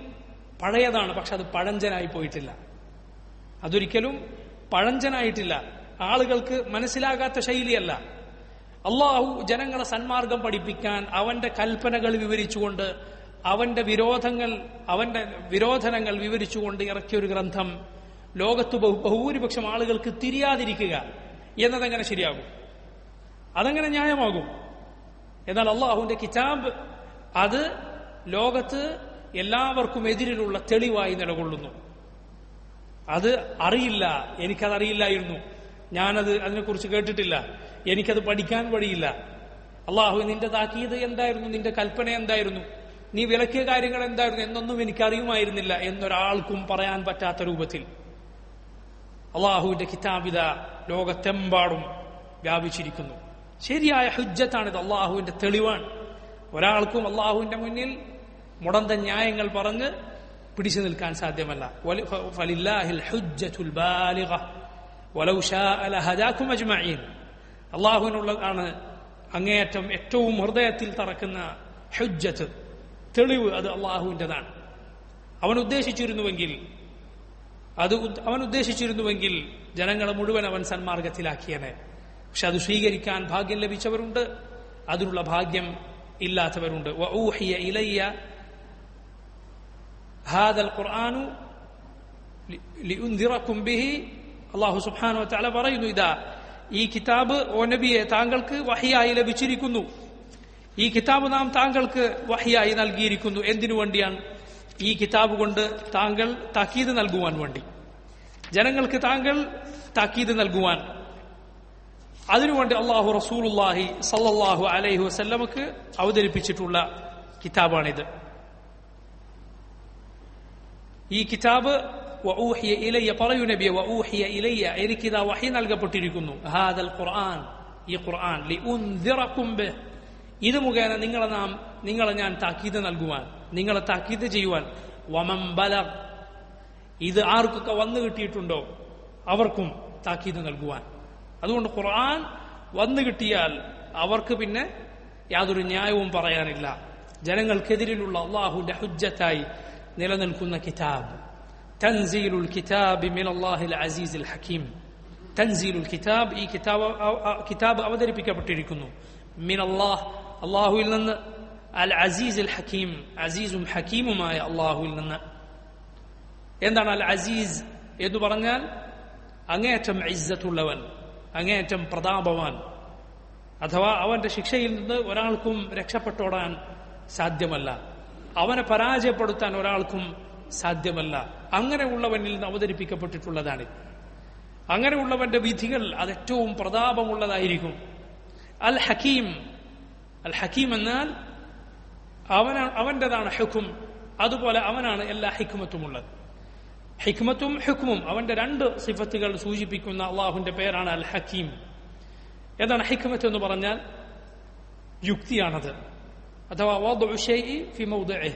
പഴയതാണ്, പക്ഷെ അത് പഴഞ്ചനായി പോയിട്ടില്ല. അതൊരിക്കലും പഴഞ്ചനായിട്ടില്ല. ആളുകൾക്ക് മനസ്സിലാകാത്ത ശൈലിയല്ല. അള്ളാഹു ജനങ്ങളെ സന്മാർഗം പഠിപ്പിക്കാൻ അവന്റെ കൽപ്പനകൾ വിവരിച്ചുകൊണ്ട് അവന്റെ വിരോധനങ്ങൾ വിവരിച്ചുകൊണ്ട് ഇറക്കിയൊരു ഗ്രന്ഥം ലോകത്ത് ബഹുഭൂരിപക്ഷം ആളുകൾക്ക് തിരിയാതിരിക്കുക എന്നതെങ്ങനെ ശരിയാകും? അതെങ്ങനെ ന്യായമാകും? എന്നാൽ അള്ളാഹുവിന്റെ കിതാബ് അത് ലോകത്ത് എല്ലാവർക്കും എതിരിലുള്ള തെളിവായി നിലകൊള്ളുന്നു. അത് അറിയില്ല, എനിക്കതറിയില്ലായിരുന്നു, അതിനെക്കുറിച്ച് കേട്ടിട്ടില്ല, എനിക്കത് പഠിക്കാൻ വഴിയില്ല. അള്ളാഹു നിന്റെ താക്കീത് എന്തായിരുന്നു, നിന്റെ കൽപ്പന എന്തായിരുന്നു, നീ വിലക്കിയ കാര്യങ്ങൾ എന്തായിരുന്നു എന്നൊന്നും എനിക്കറിയുമായിരുന്നില്ല എന്നൊരാൾക്കും പറയാൻ പറ്റാത്ത രൂപത്തിൽ അള്ളാഹുവിന്റെ കിതാബിത ലോകത്തെമ്പാടും വ്യാപിച്ചിരിക്കുന്നു. ശരിയായ ഹുജ്ജത്താണിത്, അള്ളാഹുവിന്റെ തെളിവാണ്. ഒരാൾക്കും അള്ളാഹുവിന്റെ മുന്നിൽ മുടന്ത ന്യായങ്ങൾ പറഞ്ഞ് പിടിച്ചു നിൽക്കാൻ സാധ്യമല്ല. ഫലില്ലാഹിൽ ഹുജ്ജത്തുൽ ബാലിഗ വലൗ ശാഅ ലഹദാകും അജ്മഈൻ. അള്ളാഹുവിനുള്ളതാണ് അങ്ങേയറ്റം ഏറ്റവും ഹൃദയത്തിൽ തറക്കുന്ന ഹുജ്ജത്ത്, തെളിവ്. അത് അള്ളാഹുവിൻ്റെതാണ്. അവൻ ഉദ്ദേശിച്ചിരുന്നുവെങ്കിൽ ജനങ്ങളെ മുഴുവൻ അവൻ സന്മാർഗത്തിലാക്കിയനെ. പക്ഷെ അത് സ്വീകരിക്കാൻ ഭാഗ്യം ലഭിച്ചവരുണ്ട്, അതിനുള്ള ഭാഗ്യം ഇല്ലാത്തവരുണ്ട്. വഊഹിയ ഇലയ്യ ഹാദൽ ഖുർആനു ലിഉൻദിറകും ബിഹി. അല്ലാഹു സുബ്ഹാനഹു വ തആല പറയുന്നു, ഇതാ ഈ കിതാബ് ഓ നബിയെ താങ്കൾക്ക് വഹ്യായി ലഭിച്ചിരിക്കുന്നു. ഈ കിതാബ് നാം താങ്കൾക്ക് വഹ്യായി നൽകിയിരിക്കുന്നു. എന്തിനു വേണ്ടിയാണ്? ഈ കിതാബ് കൊണ്ട് താങ്കൾ താക്കീത് നൽകുവാൻ വേണ്ടി, ജനങ്ങൾക്ക് താങ്കൾ താക്കീത് നൽകുവാൻ. അതിനുവേണ്ടി അള്ളാഹു റസൂലുള്ളാഹി സല്ലല്ലാഹു അലൈഹി വസല്ലമക്ക് അവതരിപ്പിച്ചിട്ടുള്ള കിതാബാണിത്. ഈ കിതാബ് വഊഹിയ ഇലയ്യ, പറയൂ നബിയെ, വഊഹിയ ഇലയ്യ, എനിക്കിതാ വഹി നൽകപ്പെട്ടിരിക്കുന്നു. ഹാദൽ ഖുർആൻ, ഈ ഖുർആൻ, ലിഉൻദിറകും ബിഹി, ഇത് മുഖേന നിങ്ങളെ ഞാൻ താക്കീത് നൽകുവാൻ, നിങ്ങളെ താക്കീത് ചെയ്യുവാൻ. വമൻ ബലഗ്, ഇത് ആർക്കൊക്കെ വന്നു കിട്ടിയിട്ടുണ്ടോ അവർക്കും താക്കീത് നൽകുവാൻ. അതുകൊണ്ട് ഖുർആൻ വന്നു കിട്ടിയാൽ അവർക്ക് പിന്നെ യാതൊരു ന്യായവും പറയാനില്ല. ജനങ്ങൾക്കെതിരിലുള്ള അള്ളാഹുവിന്റെ ഹുജ്ജത്തായി നിലനിൽക്കുന്ന കിതാബ്. തൻസീലുൽ കിതാബ് മിനല്ലാഹിൽ അസീസിൽ ഹക്കീം. തൻസീലുൽ കിതാബ്, ഈ കിതാബ് അവതരിപ്പിക്കപ്പെട്ടിരിക്കുന്നു മിനല്ലാഹ്, അള്ളാഹുവിൽ നിന്ന്, അൽ അസീസുൽ ഹക്കീം, അസീസും ഹക്കീമുമായ അള്ളാഹുവിൽ നിന്ന്. എന്താണ് അൽ അസീസ് എന്ന് പറഞ്ഞാൽ? അങ്ങേയറ്റം ഇസ്സത്തുള്ളവൻ, അങ്ങേയറ്റം പ്രതാപവാൻ. അഥവാ അവന്റെ ശിക്ഷയിൽ നിന്ന് ഒരാൾക്കും രക്ഷപ്പെട്ടോടാൻ സാധ്യമല്ല, അവനെ പരാജയപ്പെടുത്താൻ ഒരാൾക്കും സാധ്യമല്ല. അങ്ങനെയുള്ളവനിൽ നിന്ന് അവതരിപ്പിക്കപ്പെട്ടിട്ടുള്ളതാണ്. അങ്ങനെയുള്ളവന്റെ വിധികൾ അത് ഏറ്റവും പ്രതാപമുള്ളതായിരിക്കും. അൽ ഹക്കീം, അൽ ഹക്കീം എന്നാൽ അവന്റേതാണ് ഹുക്കും, അതുപോലെ അവനാണ് എല്ലാ ഹിക്മത്തുമുള്ളത്. ഹിക്മത്തും ഹുക്കുമും അവന്റെ രണ്ട് സിഫത്തുകൾ സൂചിപ്പിക്കുന്ന അള്ളാഹുവിന്റെ പേരാണ് അൽ ഹക്കീം. എന്താണ് ഹിക്മത്ത് എന്ന് പറഞ്ഞാൽ? യുക്തിയാണത്. അഥവാ വദ്ഉ ശൈഇ ഫി മൗദിഇഹി,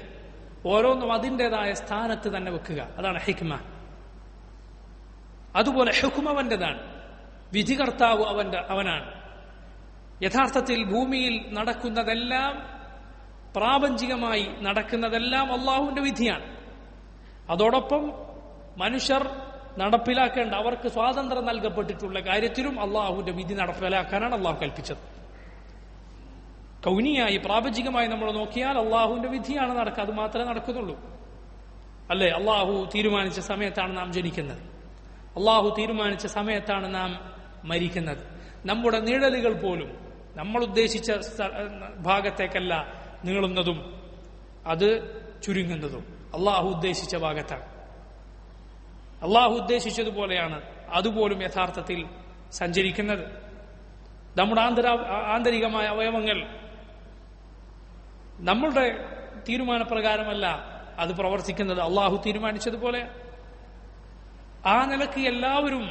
ഓരോന്നും അതിൻ്റെതായ സ്ഥാനത്ത് തന്നെ വെക്കുക, അതാണ് ഹിക്മ. അതുപോലെ ഹുക്കും അവന്റേതാണ്, വിധികർത്താവ് അവനാണ്. യഥാർത്ഥത്തിൽ ഭൂമിയിൽ നടക്കുന്നതെല്ലാം, പ്രാപഞ്ചികമായി നടക്കുന്നതെല്ലാം അള്ളാഹുവിന്റെ വിധിയാണ്. അതോടൊപ്പം മനുഷ്യർ നടപ്പിലാക്കേണ്ട, അവർക്ക് സ്വാതന്ത്ര്യം നൽകപ്പെട്ടിട്ടുള്ള കാര്യത്തിലും അള്ളാഹുവിന്റെ വിധി നടപ്പിലാക്കാനാണ് അള്ളാഹു കൽപ്പിച്ചത്. കൗനിയായി, പ്രാപഞ്ചികമായി നമ്മൾ നോക്കിയാൽ അള്ളാഹുവിന്റെ വിധിയാണ് നടക്കുക, അത് മാത്രമേ നടക്കുന്നുള്ളൂ. അല്ലേ? അള്ളാഹു തീരുമാനിച്ച സമയത്താണ് നാം ജനിക്കുന്നത്, അള്ളാഹു തീരുമാനിച്ച സമയത്താണ് നാം മരിക്കുന്നത്. നമ്മുടെ നിഴലുകൾ പോലും നമ്മൾ ഉദ്ദേശിച്ച ഭാഗത്തേക്കല്ല നീളുന്നതും അത് ചുരുങ്ങുന്നതും അള്ളാഹു ഉദ്ദേശിച്ച ഭാഗത്താണ്. അള്ളാഹു ഉദ്ദേശിച്ചതുപോലെയാണ് അതുപോലും യഥാർത്ഥത്തിൽ സഞ്ചരിക്കുന്നത്. നമ്മുടെ ആന്തരികമായ അവയവങ്ങൾ നമ്മളുടെ തീരുമാനപ്രകാരമല്ല അത് പ്രവർത്തിക്കുന്നത്, അള്ളാഹു തീരുമാനിച്ചതുപോലെ. ആ നിലക്ക് എല്ലാവരും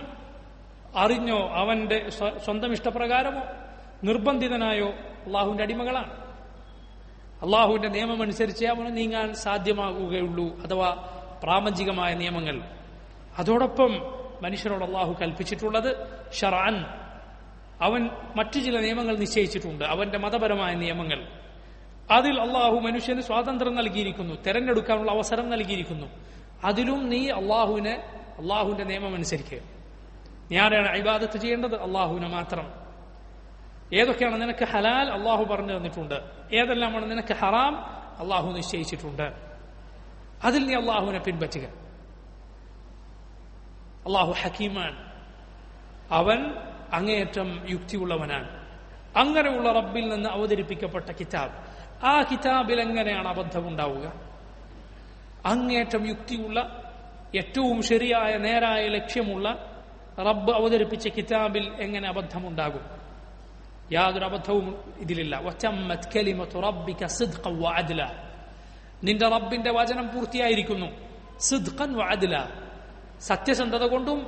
അറിഞ്ഞോ അവന്റെ സ്വന്തം ഇഷ്ടപ്രകാരമോ നിർബന്ധിതനായോ അള്ളാഹുവിന്റെ അടിമകളാണ്. അള്ളാഹുവിന്റെ നിയമം അനുസരിച്ച് അവന് നീങ്ങാൻ സാധ്യമാകുകയുള്ളൂ, അഥവാ പ്രാപഞ്ചികമായ നിയമങ്ങൾ. അതോടൊപ്പം മനുഷ്യരോട് അള്ളാഹു കൽപ്പിച്ചിട്ടുള്ളത് ശർഅൻ, അവൻ മറ്റു ചില നിയമങ്ങൾ നിശ്ചയിച്ചിട്ടുണ്ട്, അവന്റെ മതപരമായ നിയമങ്ങൾ. അതിൽ അള്ളാഹു മനുഷ്യന് സ്വാതന്ത്ര്യം നൽകിയിരിക്കുന്നു, തെരഞ്ഞെടുക്കാനുള്ള അവസരം നൽകിയിരിക്കുന്നു. അതിലും നീ അള്ളാഹുവിന്റെ നിയമം അനുസരിക്കുക. നീ ആരെയാണ് ഇബാദത്ത് ചെയ്യേണ്ടത്? അള്ളാഹുവിനെ മാത്രം. ഏതൊക്കെയാണ് നിനക്ക് ഹലാൽ? അള്ളാഹു പറഞ്ഞു തന്നിട്ടുണ്ട്. ഏതെല്ലാമാണ് നിനക്ക് ഹറാം? അള്ളാഹു നിശ്ചയിച്ചിട്ടുണ്ട്. അതിൽ നീ അള്ളാഹുവിനെ പിൻപറ്റുക. അള്ളാഹു ഹക്കീമാണ്, അവൻ അങ്ങേയറ്റം യുക്തിയുള്ളവനാണ്. അങ്ങനെയുള്ള റബ്ബിൽ നിന്ന് അവതരിപ്പിക്കപ്പെട്ട കിതാബ്, ആ കിതാബിൽ എങ്ങനെയാണ് അബദ്ധമുണ്ടാവുക? അങ്ങേയറ്റം യുക്തിയുള്ള, ഏറ്റവും ശരിയായ നേരായ ലക്ഷ്യമുള്ള റബ്ബ് അവതരിപ്പിച്ച കിതാബിൽ എങ്ങനെ അബദ്ധമുണ്ടാകും? യാതൊരു അബദ്ധവും ഇതിലില്ല. വതമ്മത് കലിമതു റബ്ബിക സിദ്ഖൻ വഅദ്ല, നിന്റെ റബ്ബിന്റെ വചനം പൂർത്തിയായിരിക്കുന്നു. സിദ്ഖൻ വഅദ്ല, സത്യസന്ധത കൊണ്ടും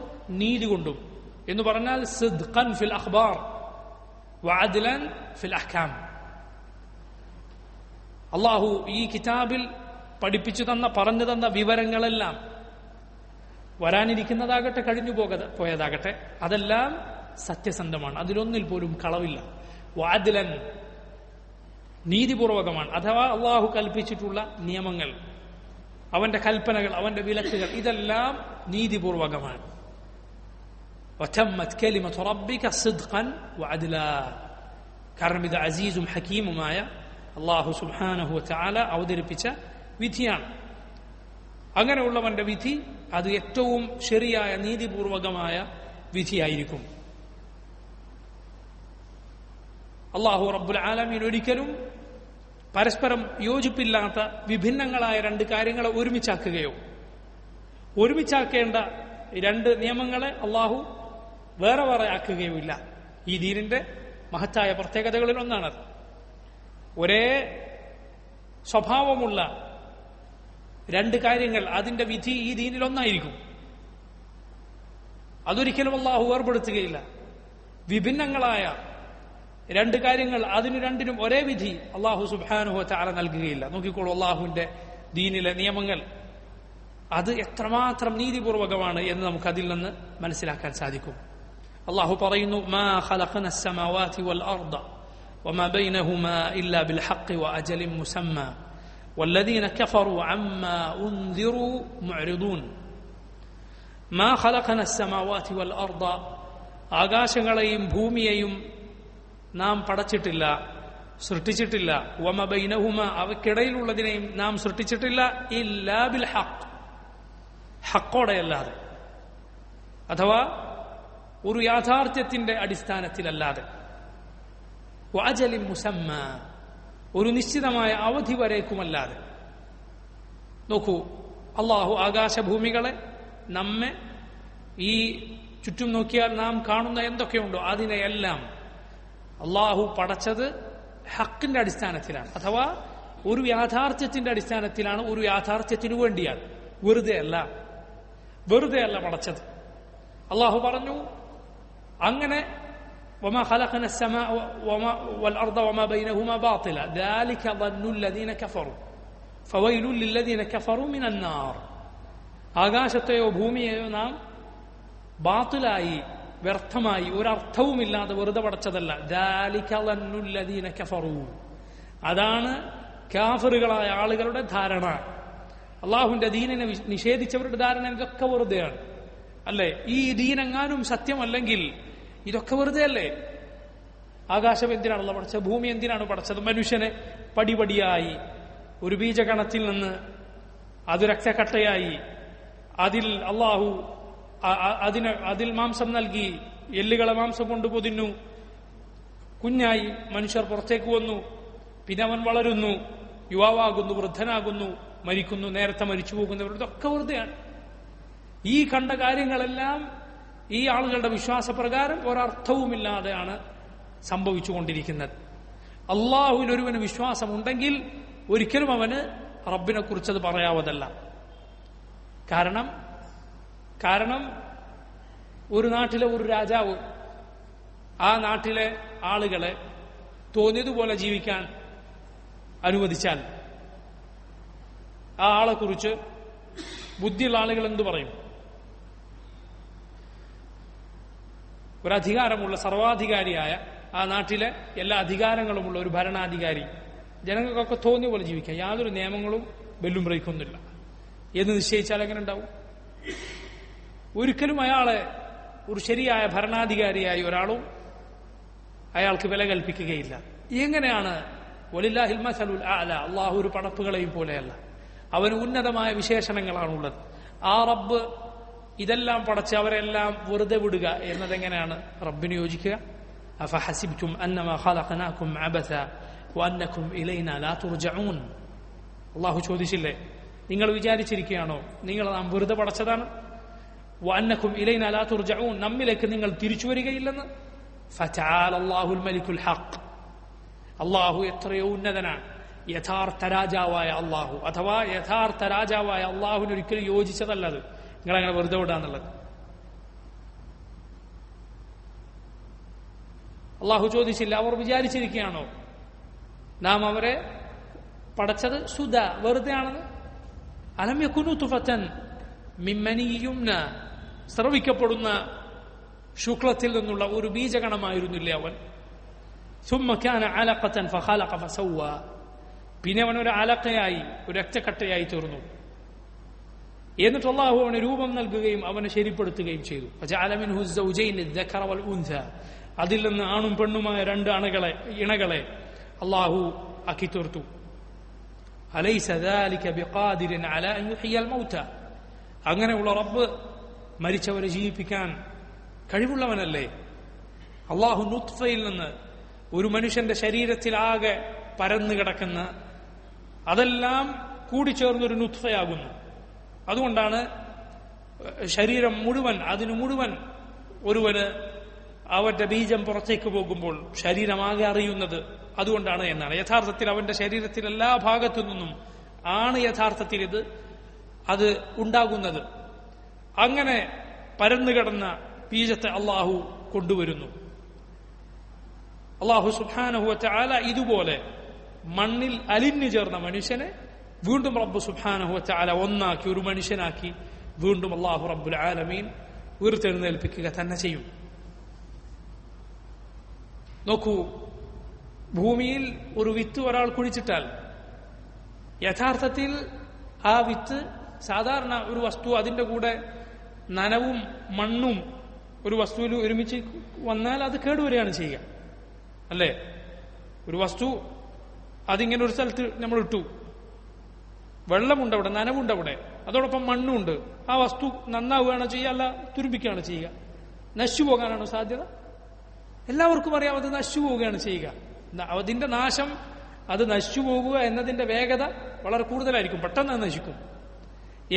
നീതി കൊണ്ടും എന്ന് പറഞ്ഞാൽ സിദ്ഖൻ ഫിൽ അഖ്ബാർ വഅദ്ലൻ ഫിൽ അഹ്കാം. അള്ളാഹു ഈ കിതാബിൽ പഠിപ്പിച്ചു തന്ന, പറഞ്ഞു തന്ന വിവരങ്ങളെല്ലാം, വരാനിരിക്കുന്നതാകട്ടെ കഴിഞ്ഞു പോയതാകട്ടെ, അതെല്ലാം സത്യസന്ധമാണ്. അതിലൊന്നിൽ പോലും കളവില്ല. വഅദ്ലൻ, നീതിപൂർവകമാണ്. അഥവാ അള്ളാഹു കൽപ്പിച്ചിട്ടുള്ള നിയമങ്ങൾ, അവന്റെ കൽപ്പനകൾ, അവന്റെ വിലക്കുകൾ, ഇതെല്ലാം നീതിപൂർവകമാണ്. വതമ്മത് കലിമതു റബ്ബിക സിദ്ഖൻ വഅദ്ലാ, കാരണം ഇത് അസീസും ഹക്കീമുമായ അള്ളാഹു സുബ്ഹാനഹു വതആല അവതരിപ്പിച്ച വിധിയാണ്. അങ്ങനെയുള്ളവന്റെ വിധി അത് ഏറ്റവും ശരിയായ നീതിപൂർവകമായ വിധിയായിരിക്കും. അള്ളാഹു റബ്ബുൽ ആലമീൻ ഒരിക്കലും പരസ്പരം യോജിപ്പില്ലാത്ത വിഭിന്നങ്ങളായ രണ്ട് കാര്യങ്ങളെ ഒരുമിച്ചാക്കുകയോ, ഒരുമിച്ചാക്കേണ്ട രണ്ട് നിയമങ്ങളെ അള്ളാഹു വേറെ വേറെ ആക്കുകയോ ഇല്ല. ഈ ദീനിന്റെ മഹത്തായ പ്രത്യേകതകളിൽ ഒന്നാണത്. ഒരേ സ്വഭാവമുള്ള രണ്ട് കാര്യങ്ങൾ, അതിന്റെ വിധി ഈ ദീനിൽ ഒന്നായിരിക്കും. അതൊരിക്കലും അള്ളാഹു വേർപെടുത്തുകയില്ല. വിഭിന്നങ്ങളായ രണ്ട് കാര്യങ്ങൾ, അതിന് രണ്ടിനും ഒരേ വിധി അള്ളാഹു സുബ്ഹാനഹു വതആല നൽകുകയില്ല. നോക്കിക്കോളൂ, അള്ളാഹുവിന്റെ ദീനിലെ നിയമങ്ങൾ അത് എത്രമാത്രം നീതിപൂർവകമാണ് എന്ന് നമുക്ക് അതിൽ നിന്ന് മനസ്സിലാക്കാൻ സാധിക്കും. അള്ളാഹു പറയുന്നു, മാ ഖലഖന അസ്സമാവാതി വൽ അർദ വമാ ബൈനഹുമാ ഇല്ലാ ബിൽ ഹഖ് വഅജലിൻ മുസമ്മാ വല്ലദീന കഫറൂ അമ്മാ ഉൻദിറൂ മുഅ്രിദൂൻ. മാ ഖലഖന അസ്സമാവാതി വൽ അർദ, ആകാശങ്ങളെയും ഭൂമിയെയും നാം പടച്ചിട്ടില്ല, സൃഷ്ടിച്ചിട്ടില്ല. വമാ ബൈനഹുമാ, അവയ്ക്കിടയിലുള്ളതിനെയും നാം സൃഷ്ടിച്ചിട്ടില്ല. ഇല്ലാ ബിൽ ഹഖ്, ഹക്കോടെയല്ലാതെ, അഥവാ ഒരു യാഥാർത്ഥ്യത്തിന്റെ അടിസ്ഥാനത്തിലല്ലാതെ. വഅജലിൻ മുസമ്മാ, ഒരു നിശ്ചിതമായ അവധി വരേക്കുമല്ലാതെ. നോക്കൂ, അള്ളാഹു ആകാശഭൂമികളെ, നമ്മെ, ഈ ചുറ്റും നോക്കിയാൽ നാം കാണുന്ന എന്തൊക്കെയുണ്ടോ അതിനെയെല്ലാം അള്ളാഹു പടച്ചത് ഹക്കിന്റെ അടിസ്ഥാനത്തിലാണ്, അഥവാ ഒരു യാഥാർത്ഥ്യത്തിന്റെ അടിസ്ഥാനത്തിലാണ്. ഒരു യാഥാർത്ഥ്യത്തിനു വേണ്ടിയാണ്, വെറുതെ അല്ല പടച്ചത്. അള്ളാഹു പറഞ്ഞു, അങ്ങനെ വമാ ഖലഖന അസ്സമാഅ വൽ അർദ വമാ ബൈനഹുമാ ബാത്തില ദാലിക ظن الذين كفروا فويل للذين كفروا من النار. ആകാശത്തെയോ ഭൂമിയെയോ നാം ബാത്തിലായി, വ്യർത്ഥമായി, ഒരർത്ഥവുമില്ലാതെ വെറുതെ പടച്ചതല്ല. ദാലിക ظن الذين كفروا, അതാണ് കാഫിറുകളായ ആളുകളുടെ ധാരണ. അള്ളാഹുവിന്റെ ദീനിനെ നിഷേധിച്ചവരുടെ ധാരണ ഇതൊക്കെ വെറുതെയാണ്, അല്ലേ? ഈ ദീനെങ്ങാനും സത്യമല്ലെങ്കിൽ ഇതൊക്കെ വെറുതെ അല്ലേ? ആകാശം എന്തിനാണല്ലോ പടച്ചത്? ഭൂമി എന്തിനാണ് പടച്ചത്? മനുഷ്യനെ പടിപടിയായി ഒരു ബീജകണത്തിൽ നിന്ന് അത് രക്തക്കട്ടയായി, അതിൽ അള്ളാഹു അതിൽ മാംസം നൽകി, എല്ലുകളെ മാംസം കൊണ്ട് പൊതിഞ്ഞു, കുഞ്ഞായി മനുഷ്യർ പുറത്തേക്ക് വന്നു, പിന്നെ അവൻ വളരുന്നു, യുവാവാകുന്നു, വൃദ്ധനാകുന്നു, മരിക്കുന്നു, നേരത്തെ മരിച്ചു പോകുന്നവർ, ഇതൊക്കെ വെറുതെയാണ്. ഈ കണ്ട കാര്യങ്ങളെല്ലാം ഈ ആളുകളുടെ വിശ്വാസപ്രകാരം ഒരർത്ഥവുമില്ലാതെയാണ് സംഭവിച്ചുകൊണ്ടിരിക്കുന്നത്. അള്ളാഹുവിൽ ഒരുവന് വിശ്വാസമുണ്ടെങ്കിൽ ഒരിക്കലും അവന് റബ്ബിനെ കുറിച്ചത് പറയാവതല്ല. കാരണം ഒരു നാട്ടിലെ ഒരു രാജാവ് ആ നാട്ടിലെ ആളുകളെ തോന്നിയതുപോലെ ജീവിക്കാൻ അനുവദിച്ചാൽ ആ ആളെക്കുറിച്ച് ബുദ്ധിയുള്ള ആളുകൾ എന്തു പറയും? ഒരധികാരമുള്ള, സർവാധികാരിയായ, ആ നാട്ടിലെ എല്ലാ അധികാരങ്ങളുമുള്ള ഒരു ഭരണാധികാരി ജനങ്ങൾക്കൊക്കെ തോന്നിയ പോലെ ജീവിക്കാം, യാതൊരു നിയമങ്ങളും ബെല്ലും ബ്രേക്കൊന്നുമില്ല എന്ന് നിശ്ചയിച്ചാൽ എങ്ങനെ ഉണ്ടാവും? ഒരിക്കലും അയാളെ ഒരു ശരിയായ ഭരണാധികാരിയായി ഒരാളും അയാൾക്ക് വില കൽപ്പിക്കുകയില്ല. എങ്ങനെയാണ് വലില്ലാഹിൽ മസലുൽ അഅല, അള്ളാഹു ഒരു പടപ്പുകളെയും പോലെയല്ല, അവന് ഉന്നതമായ വിശേഷണങ്ങളാണുള്ളത്. ആ റബ്ബ് ഇതെല്ലാം പടച്ച് അവരെല്ലാം വെറുതെ വിടുക എന്നതെങ്ങനെയാണ് റബ്ബിന് യോജിക്കുക? അഫഹസിബ്തും അന്നമാ ഖലഖനാകും അബസ വഅന്നകും ഇലൈനാ ലാ തുർജഊൻ. അള്ളാഹു ചോദിച്ചില്ലേ, നിങ്ങൾ വിചാരിച്ചിരിക്കുകയാണോ നിങ്ങൾ നാം വെറുതെ പടച്ചതാണ്? വഅന്നകും ഇലൈനാ ലാ തുർജഊൻ, നമ്മിലേക്ക് നിങ്ങൾ തിരിച്ചു വരികയില്ലെന്ന്. ഫതആല അല്ലാഹുൽ മലിക്കുൽ ഹഖ്, അള്ളാഹു എത്രയോ ഉന്നതനാണ്, യഥാർത്ഥ രാജാവായ അള്ളാഹു. അഥവാ യഥാർത്ഥ രാജാവായ അള്ളാഹുവിന് ഒരിക്കലും യോജിച്ചതല്ലത് നിങ്ങളങ്ങനെ വെറുതെ വിടാന്നുള്ളത്. അള്ളാഹു ചോദിച്ചില്ല, അവർ വിചാരിച്ചിരിക്കുകയാണോ നാം അവരെ പടച്ചത് സുധ വെറുതെ ആണെന്ന്? അലം യകുനു തുഫതൻ മിൻ മനിയ്യുംന, സ്രവിക്കപ്പെടുന്ന ശുക്ലത്തിൽ നിന്നുള്ള ഒരു ബീജഗണമായിരുന്നില്ലേ അവൻ? ثم كان علقة فخلق فسوى, പിന്നെ അവൻ ഒരു അലക്കയായി, ഒരു രക്തക്കട്ടയായി തീർന്നു. എന്നിട്ട് അല്ലാഹു അവന് രൂപം നൽകുകയും അവനെ ശരിപ്പെടുത്തുകയും ചെയ്തു. فجعل منه الزوجين الذكر والأنثى, അതിൽ നിന്ന് ആണും പെണ്ണുമായ രണ്ട് ഇണകളെ അല്ലാഹു ആക്കി തീർത്തു. أليس ذلك بقادر على أن يحيي الموتى, അങ്ങനെയുള്ള റബ്ബ് മരിച്ചവരെ ജീവിപ്പിക്കാൻ കഴിവുള്ളവനല്ലേ? അല്ലാഹു നുത്ഫയിൽ നിന്ന് ഒരു മനുഷ്യന്റെ ശരീരത്തിലാകെ പരന്നു കിടക്കുന്ന അതെല്ലാം കൂടിച്ചേർന്നൊരു നുത്ഫയാകുന്നു. അതുകൊണ്ടാണ് ശരീരം മുഴുവൻ, അതിനു മുഴുവൻ ഒരുവന് അവന്റെ ബീജം പുറത്തേക്ക് പോകുമ്പോൾ ശരീരമാകെ അറിയുന്നത് അതുകൊണ്ടാണ് എന്നാണ്. യഥാർത്ഥത്തിൽ അവന്റെ ശരീരത്തിൽ എല്ലാ ഭാഗത്തു നിന്നും ആണ് യഥാർത്ഥത്തിൽ അത് ഉണ്ടാകുന്നത്. അങ്ങനെ പരന്നുകിടന്ന ബീജത്തെ അള്ളാഹു കൊണ്ടുവരുന്നു. അള്ളാഹു സുബ്ഹാനഹു വ തആല ഇതുപോലെ മണ്ണിൽ അലിഞ്ഞു ചേർന്ന മനുഷ്യനെ വീണ്ടും റബ്ബ് സുബ്ഹാനഹു വ തആല ഒന്നാക്കി, ഒരു മനുഷ്യനാക്കി വീണ്ടും അള്ളാഹു റബ്ബുൽ ആലമീൻ ഉയർത്തെഴുന്നേൽപ്പിക്കുക തന്നെ ചെയ്യും. നോക്കൂ, ഭൂമിയിൽ ഒരു വിത്ത് ഒരാൾ കുഴിച്ചിട്ടാൽ യഥാർത്ഥത്തിൽ ആ വിത്ത്, സാധാരണ ഒരു വസ്തു അതിന്റെ കൂടെ നനവും മണ്ണും ഒരു വസ്തുവിൽ ഒരുമിച്ച് വന്നാൽ അത് കേടുവരികയാണ് ചെയ്യുക, അല്ലേ? ഒരു വസ്തു അതിങ്ങനെ ഒരു സ്ഥലത്ത് നമ്മൾ ഇട്ടു, വെള്ളമുണ്ട് അവിടെ, നനവുണ്ട് അവിടെ, അതോടൊപ്പം മണ്ണുണ്ട്. ആ വസ്തു നന്നാവുകയാണോ ചെയ്യുക, അല്ല തുരുമ്പിക്കുകയാണ് ചെയ്യുക? നശിച്ചു പോകാനാണോ സാധ്യത? എല്ലാവർക്കും അറിയാം അത് നശിച്ചു പോവുകയാണ് ചെയ്യുക. അതിന്റെ നാശം, അത് നശിച്ചു പോകുക എന്നതിന്റെ വേഗത വളരെ കൂടുതലായിരിക്കും, പെട്ടെന്ന് നശിക്കും.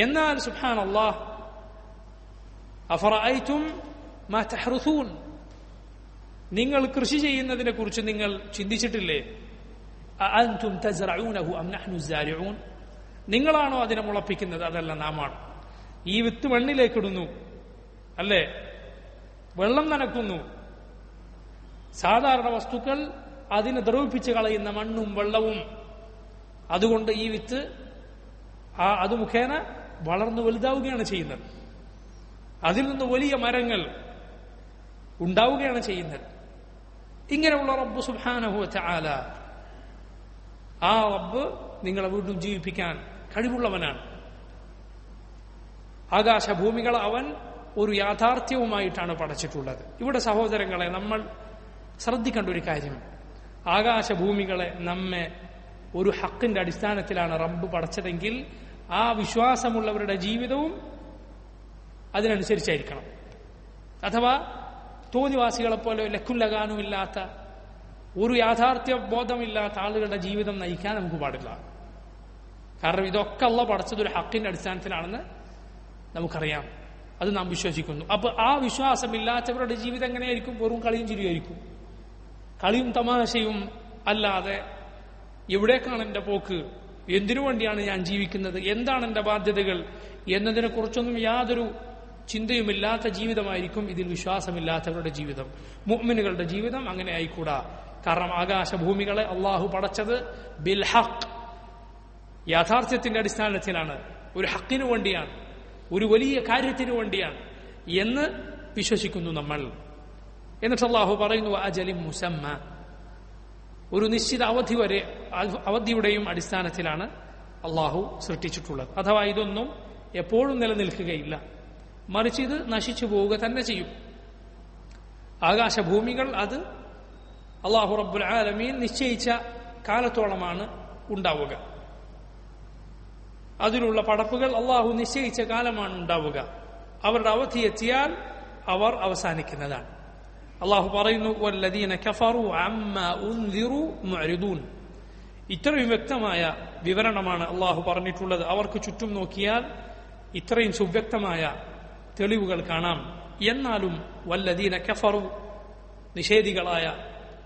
എന്നാൽ സുബ്ഹാനല്ലാഹ്, അഫറഅയ്തും മാ തഹ്റുസൂൻ, നിങ്ങൾ കൃഷി ചെയ്യുന്നതിനെ കുറിച്ച് നിങ്ങൾ ചിന്തിച്ചിട്ടില്ലേ? അഅൻതും തസ്റഊനഹു അം നഹ്നു സാരിഊൻ, നിങ്ങളാണോ അതിനെ മുളപ്പിക്കുന്നത്, അതല്ല നാമാണ്. ഈ വിത്ത് മണ്ണിലേക്ക് ഇടുന്നു, അല്ലേ? വെള്ളം നനക്കുന്നു. സാധാരണ വസ്തുക്കൾ അതിനെ ദ്രവിപ്പിച്ച് കളയുന്ന മണ്ണും വെള്ളവും, അതുകൊണ്ട് ഈ വിത്ത് അത് മുഖേന വളർന്നു വലുതാവുകയാണ് ചെയ്യുന്നത്. അതിൽ നിന്ന് വലിയ മരങ്ങൾ ഉണ്ടാവുകയാണ് ചെയ്യുന്നത്. ഇങ്ങനെയുള്ള റബ്ബ് സുബ്ഹാനഹു വ തആല, ആ റബ്ബ് നിങ്ങളെ വീണ്ടും ജീവിപ്പിക്കാൻ കഴിവുള്ളവനാണ്. ആകാശഭൂമികളെ അവൻ ഒരു യാഥാർത്ഥ്യവുമായിട്ടാണ് പടച്ചിട്ടുള്ളത്. ഇവിടെ സഹോദരങ്ങളെ, നമ്മൾ ശ്രദ്ധിക്കേണ്ട ഒരു കാര്യം, ആകാശഭൂമികളെ നമ്മെ ഒരു ഹക്കിന്റെ അടിസ്ഥാനത്തിലാണ് റബ്ബ് പടച്ചതെങ്കിൽ ആ വിശ്വാസമുള്ളവരുടെ ജീവിതവും അതിനനുസരിച്ചായിരിക്കണം. അഥവാ തോന്നിവാസികളെപ്പോലെ ലക്കുല്ലകാനുമില്ലാത്ത, ഒരു യാഥാർത്ഥ്യ ബോധമില്ലാത്ത ആളുകളുടെ ജീവിതം നയിക്കാൻ നമുക്ക് പാടില്ല. കാരണം ഇതൊക്കെ അല്ലാഹു പടച്ചത് ഒരു ഹക്കിന്റെ അടിസ്ഥാനത്തിലാണെന്ന് നമുക്കറിയാം, അത് നാം വിശ്വസിക്കുന്നു. അപ്പൊ ആ വിശ്വാസമില്ലാത്തവരുടെ ജീവിതം എങ്ങനെയായിരിക്കും? വെറും കളിയും ചിരിയായിരിക്കും. കളിയും തമാശയും അല്ലാതെ എവിടേക്കാണ് എന്റെ പോക്ക്, എന്തിനു വേണ്ടിയാണ് ഞാൻ ജീവിക്കുന്നത്, എന്താണ് എന്റെ ബാധ്യതകൾ എന്നതിനെ കുറിച്ചൊന്നും യാതൊരു ചിന്തയുമില്ലാത്ത ജീവിതമായിരിക്കും ഇതിൽ വിശ്വാസമില്ലാത്തവരുടെ ജീവിതം. മുഅ്മിനുകളുടെ ജീവിതം അങ്ങനെ ആയിക്കൂടാ. കാരണം ആകാശഭൂമികളെ അള്ളാഹു പടച്ചത് ബിൽ ഹഖ്, യാഥാർത്ഥ്യത്തിന്റെ അടിസ്ഥാനത്തിലാണ്, ഒരു ഹക്കിനു വേണ്ടിയാണ്, ഒരു വലിയ കാര്യത്തിനു വേണ്ടിയാണ് എന്ന് വിശ്വസിക്കുന്നു നമ്മൾ. എന്നിട്ട് അള്ളാഹു പറയുന്നു അജലിൻ മുസമ്മ, ഒരു നിശ്ചിത അവധിയുടെയും അടിസ്ഥാനത്തിലാണ് അള്ളാഹു സൃഷ്ടിച്ചിട്ടുള്ളത്. അഥവാ ഇതൊന്നും എപ്പോഴും നിലനിൽക്കുകയില്ല, മറിച്ച് ഇത് നശിച്ചു പോവുക തന്നെ ചെയ്യും. ആകാശഭൂമികൾ അത് അള്ളാഹു റബ്ബുൽ ആലമീൻ നിശ്ചയിച്ച കാലത്തോളമാണ് ഉണ്ടാവുക. അതിലുള്ള പടപ്പുകൾ അള്ളാഹു നിശ്ചയിച്ച കാലമാണ് ഉണ്ടാവുക. അവരുടെ അവധി എത്തിയാൽ അവർ അവസാനിക്കുന്നതാണ്. അള്ളാഹു പറയുന്നു, വല്ലദീന കഫറു അമ്മാ ഉൻദിറു മുഅ്രിദൂൻ. ഇത്രയും വ്യക്തമായ വിവരണമാണ് അള്ളാഹു പറഞ്ഞിട്ടുള്ളത്. അവർക്ക് ചുറ്റും നോക്കിയാൽ ഇത്രയും സുവ്യക്തമായ തെളിവുകൾ കാണാം. എന്നാലും വല്ലദീന കഫറു, നിഷേധികളായ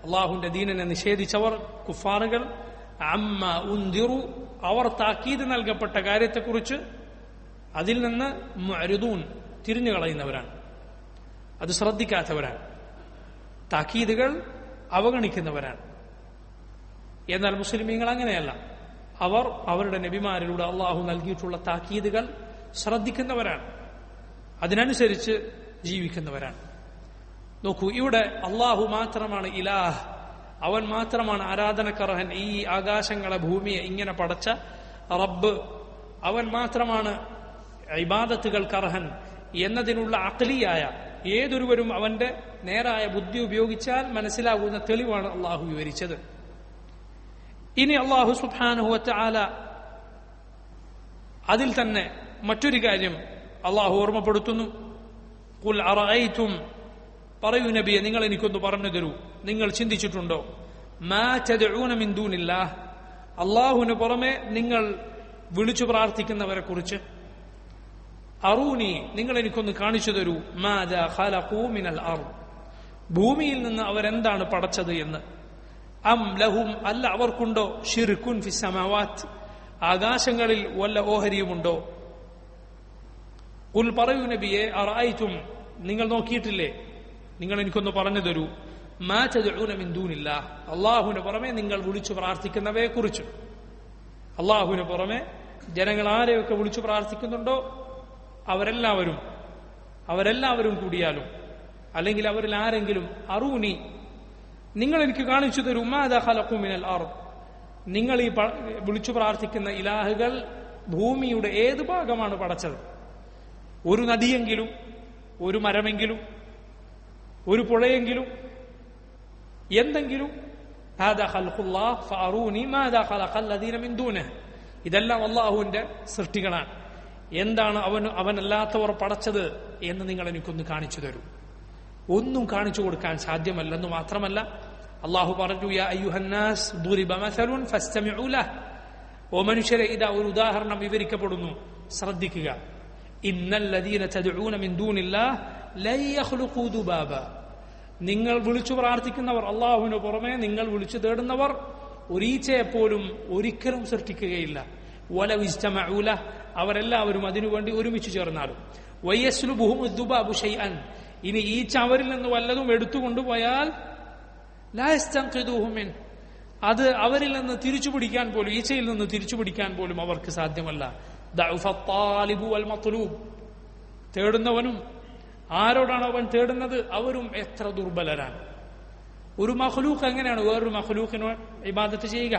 അള്ളാഹുവിന്റെ ദീനിനെ നിഷേധിച്ചവർ, കുഫാറുകൾ, അമ്മാ ഉൻദിറു, അവർ താക്കീത് നൽകപ്പെട്ട കാര്യത്തെക്കുറിച്ച് അതിൽ നിന്ന് മുഅ്രിദൂൻ, തിരിഞ്ഞു കളയുന്നവരാണ്, അത് ശ്രദ്ധിക്കാത്തവരാണ്, താക്കീതുകൾ അവഗണിക്കുന്നവരാണ്. എന്നാൽ മുസ്ലിമീങ്ങൾ അങ്ങനെയല്ല. അവർ അവരുടെ നബിമാരിലൂടെ അള്ളാഹു നൽകിയിട്ടുള്ള താക്കീതുകൾ ശ്രദ്ധിക്കുന്നവരാണ്, അതിനനുസരിച്ച് ജീവിക്കുന്നവരാണ്. നോക്കൂ, ഇവിടെ അള്ളാഹു മാത്രമാണ് ഇലാഹ്, അവൻ മാത്രമാണ് ആരാധനക്കർഹൻ. ഈ ആകാശങ്ങളെ ഭൂമിയെ ഇങ്ങനെ പടച്ച റബ്ബ് അവൻ മാത്രമാണ് ഇബാദത്തുകൾക്കർഹൻ എന്നതിനുള്ള അഖ്ലിയായ, ഏതൊരുവരും അവന്റെ നേരായ ബുദ്ധി ഉപയോഗിച്ചാൽ മനസ്സിലാകുന്ന തെളിവാണ് അള്ളാഹു വിവരിച്ചത്. ഇനി അള്ളാഹു സുബ്ഹാനഹു വതആല അതിൽ തന്നെ മറ്റൊരു കാര്യം അള്ളാഹു ഓർമ്മപ്പെടുത്തുന്നു. ഖുൽ അറഅയ്തും, പറയൂ നബിയെ, നിങ്ങൾ എനിക്കൊന്ന് പറഞ്ഞു തരൂ, നിങ്ങൾ ചിന്തിച്ചിട്ടുണ്ടോ, മാ തദ്ഊന മിൻ ദൂനില്ലാഹ്, അള്ളാഹുവിന് പുറമെ നിങ്ങൾ വിളിച്ചു പ്രാർത്ഥിക്കുന്നവരെ കുറിച്ച്. അറൂനി, നിങ്ങൾ എനിക്കൊന്ന് കാണിച്ചു തരൂ, മാദാ ഖലഖൂ മിനൽ അർദ്, ഭൂമിയിൽ നിന്ന് അവരെന്താണ് പടച്ചത് എന്ന്. അം ലഹും, അല്ല അവർക്കുണ്ടോ, ശിർകുൻ ഫിസ് സമാവാത്ത്, ആകാശങ്ങളിൽ വല്ല ഓഹരിയുമുണ്ടോ. ഖുൽ, പറയൂ നബിയെ, അറഅയ്തും, നിങ്ങൾ നോക്കിയിട്ടില്ലേ, നിങ്ങൾ എനിക്കൊന്ന് പറഞ്ഞു തരൂ, മാ തദ്ഊന മിൻ ദൂനില്ലാഹ്, അള്ളാഹുവിന് പുറമെ നിങ്ങൾ വിളിച്ചു പ്രാർത്ഥിക്കുന്നവയെ കുറിച്ച്. അള്ളാഹുവിന് പുറമെ ജനങ്ങൾ ആരെയൊക്കെ വിളിച്ചു പ്രാർത്ഥിക്കുന്നുണ്ടോ അവരെല്ലാവരും കൂടിയാലും, അല്ലെങ്കിൽ അവരിൽ ആരെങ്കിലും, അറൂനി, നിങ്ങൾ എനിക്ക് കാണിച്ചു തരൂ, മാദാ ഖലഖൂ മിനൽ അർദ്, നിങ്ങൾ ഈ വിളിച്ചു പ്രാർത്ഥിക്കുന്ന ഇലാഹുകൾ ഭൂമിയുടെ ഏത് ഭാഗമാണ് പടച്ചത്. ഒരു നദിയെങ്കിലും, ഒരു മരമെങ്കിലും, ഒരു പുഴയെങ്കിലും, എന്തെങ്കിലും. ഹാദാ ഖൽഖുല്ലാഹ് ഫഅറൂനി മാദാ ഖലഖൽ ലദീന മിൻ ദൂനിഹി, ഇതെല്ലാം അല്ലാഹുവിന്റെ സൃഷ്ടികളാണ്. എന്താണ് അവനല്ലാത്തവർ പടച്ചത് എന്ന് നിങ്ങൾ എനിക്കൊന്ന് കാണിച്ചു തരൂ. ഒന്നും കാണിച്ചു കൊടുക്കാൻ സാധ്യമല്ലെന്ന് മാത്രമല്ല, അള്ളാഹു പറഞ്ഞു, യാ അയ്യുഹന്നാസ് ദുരിബ മസലുൻ ഫസ്തമിഉ ലഹ്, ഓ മനുഷ്യരെ, ഇതാ ഒരു ഉദാഹരണം വിവരിക്കപ്പെടുന്നു, ശ്രദ്ധിക്കുക. ഇന്നൽ ലദീന തദ്ഊന മിൻ ദൂനില്ലാഹ് ലൻ യഖ്ലുഖൂ ദുബാബ, നിങ്ങൾ വിളിച്ചു പ്രാർത്ഥിക്കുന്നവർ, അള്ളാഹുവിന് പുറമെ നിങ്ങൾ വിളിച്ചു തേടുന്നവർ ഒരീച്ചയെപ്പോലും ഒരിക്കലും സൃഷ്ടിക്കുകയില്ല. വലൗ ഇജ്തമഉ ലഹ്, അവരെല്ലാവരും അതിനുവേണ്ടി ഒരുമിച്ച് ചേർന്നാലും. വയസ്ലുബുഹും ദുബാബു ശൈഅൻ, ഇനി ഈച്ച അവരിൽ നിന്ന് വല്ലതും എടുത്തുകൊണ്ടുപോയാൽ ലാ യസ്തൻഖിദൂഹു മിൻ, അത് അവരിൽ നിന്ന് തിരിച്ചു പിടിക്കാൻ പോലും, ഈച്ചയിൽ നിന്ന് തിരിച്ചു പിടിക്കാൻ പോലും അവർക്ക് സാധ്യമല്ല. ദഅഫ ത്വാലിബു വൽ മത്ലൂബ്, തേടുന്നവനും ആരോടാണ് അവൻ തേടുന്നത് അവരും എത്ര ദുർബലരാണ്. ഒരു മഖ്ലൂഖ് എങ്ങനെയാണ് വേറൊരു മഖ്ലൂഖിനോട് ഇബാദത്ത് ചെയ്യുക?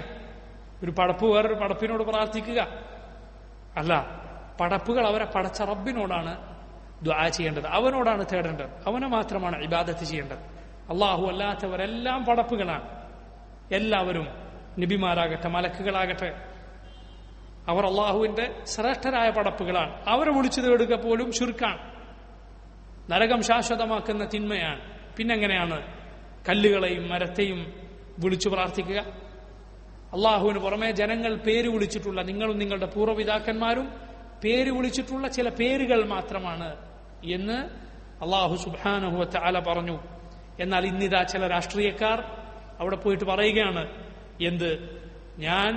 ഒരു പടപ്പ് വേറൊരു പടപ്പിനോട് പ്രാർത്ഥിക്കുക? അല്ല, പടപ്പുകൾ അവരെ പടച്ച റബ്ബിനോടാണ് ദുആ ചെയ്യേണ്ടത്, അവനോടാണ് തേടേണ്ടത്, അവനെ മാത്രമാണ് ഇബാദത്ത് ചെയ്യേണ്ടത്. അള്ളാഹു അല്ലാത്തവരെല്ലാം പടപ്പുകളാണ്. എല്ലാവരും നബിമാരാകട്ടെ മലക്കുകളാകട്ടെ, അവർ അള്ളാഹുവിന്റെ ശ്രേഷ്ഠരായ പടപ്പുകളാണ്. അവരെ വിളിച്ചു തേടുക പോലും ശിർക്കാണ്, നരകം ശാശ്വതമാക്കുന്ന തിന്മയാണ്. പിന്നെങ്ങനെയാണ് കല്ലുകളെയും മരത്തെയും വിളിച്ചു പ്രാർത്ഥിക്കുക? അള്ളാഹുവിന് പുറമെ ജനങ്ങൾ പേര് വിളിച്ചിട്ടുള്ള, നിങ്ങളും നിങ്ങളുടെ പൂർവ്വപിതാക്കന്മാരും പേര് വിളിച്ചിട്ടുള്ള ചില പേരുകൾ മാത്രമാണ് എന്ന് അള്ളാഹു സുബ്ഹാനഹു വ തആല പറഞ്ഞു. എന്നാൽ ഇന്നിതാ ചില രാഷ്ട്രീയക്കാർ അവിടെ പോയിട്ട് പറയുകയാണ്, എന്ത്, ഞാൻ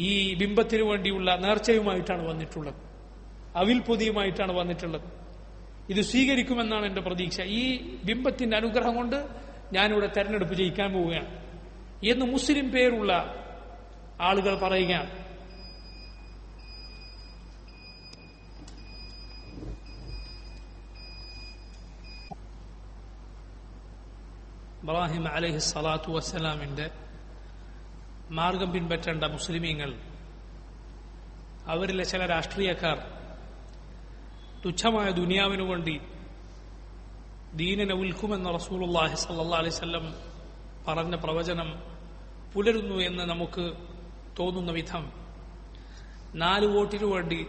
ഈ ബിംബത്തിനു വേണ്ടിയുള്ള നേർച്ചയുമായിട്ടാണ് വന്നിട്ടുള്ളത്, അവിൽ പൊതിയുമായിട്ടാണ് വന്നിട്ടുള്ളത്, ഇത് സ്വീകരിക്കുമെന്നാണ് എന്റെ പ്രതീക്ഷ, ഈ ബിംബത്തിന്റെ അനുഗ്രഹം കൊണ്ട് ഞാനിവിടെ തെരഞ്ഞെടുപ്പ് ജയിക്കാൻ പോവുകയാണ് എന്ന് മുസ്ലിം പേരുള്ള ആളുകൾ പറയുകയാണ്. ഇബ്രാഹിം അലൈഹി സ്വലാത്തു വസ്സലാമിന്റെ മാർഗം പിൻപറ്റേണ്ട മുസ്ലിമീങ്ങൾ, അവരിലെ ചില രാഷ്ട്രീയക്കാർ തുച്ഛമായ ദുനിയാവിനു വേണ്ടി ദീനിനെ വിൽക്കുമെന്ന റസൂലുള്ളാഹി സ്വല്ലല്ലാഹു അലൈഹി വസല്ലം പറഞ്ഞ പ്രവചനം പുലരുന്നു എന്ന് നമുക്ക് തോന്നുന്ന വിധം 4 വോട്ടിനു വേണ്ടി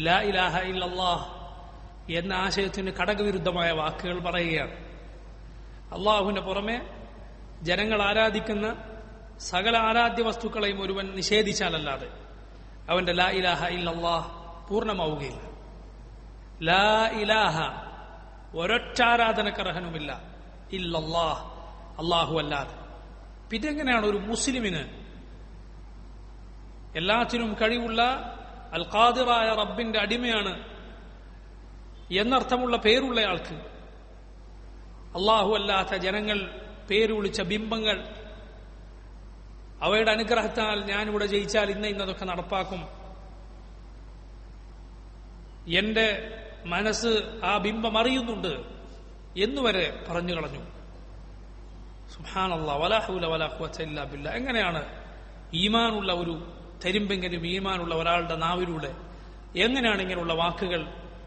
ലാ ഇലാഹ ഇല്ലല്ലാഹ് എന്ന ആശയത്തിന് ഘടകവിരുദ്ധമായ വാക്കുകൾ പറയുകയാണ്. അള്ളാഹുവിന് പുറമെ ജനങ്ങൾ ആരാധിക്കുന്ന സകല ആരാധ്യ വസ്തുക്കളെയും ഒരുവൻ നിഷേധിച്ചാലല്ലാതെ അവന്റെ ലാ ഇലാഹ ഇല്ലല്ലാഹ് പൂർണ്ണമാവുകയില്ല. ലാ ഇലാഹ, ഒരൊറ്റ ആരാധനക്കർഹനുമില്ല, ഇല്ലല്ലാഹ്, അള്ളാഹു അല്ലാതെ. പിന്നെങ്ങനെയാണ് ഒരു മുസ്ലിമിന് എല്ലാത്തിനും കഴിവുള്ള അൽ ഖാദിറായ റബ്ബിന്റെ അടിമയാണ് എന്നർത്ഥമുള്ള പേരുള്ളയാൾക്ക് അള്ളാഹു അല്ലാത്ത ജനങ്ങൾ പേര് വിളിച്ച ബിംബങ്ങൾ, അവയുടെ അനുഗ്രഹത്താൽ ഞാനിവിടെ ജയിച്ചാൽ ഇന്നതൊക്കെ നടപ്പാക്കും, എന്റെ മനസ്സ് ആ ബിംബം അറിയുന്നുണ്ട് എന്നുവരെ പറഞ്ഞു കളഞ്ഞു. സുബ്ഹാനല്ലാഹ്, വലാ ഹൗല വലാ ഖുവത ഇല്ലാ ബില്ലാഹ്. എങ്ങനെയാണ് ഈമാനുള്ള ഒരു തരിമ്പെങ്കിലും ഈമാനുള്ള ഒരാളുടെ നാവിലൂടെ എങ്ങനെയാണ് ഇങ്ങനെയുള്ള വാക്കുകൾ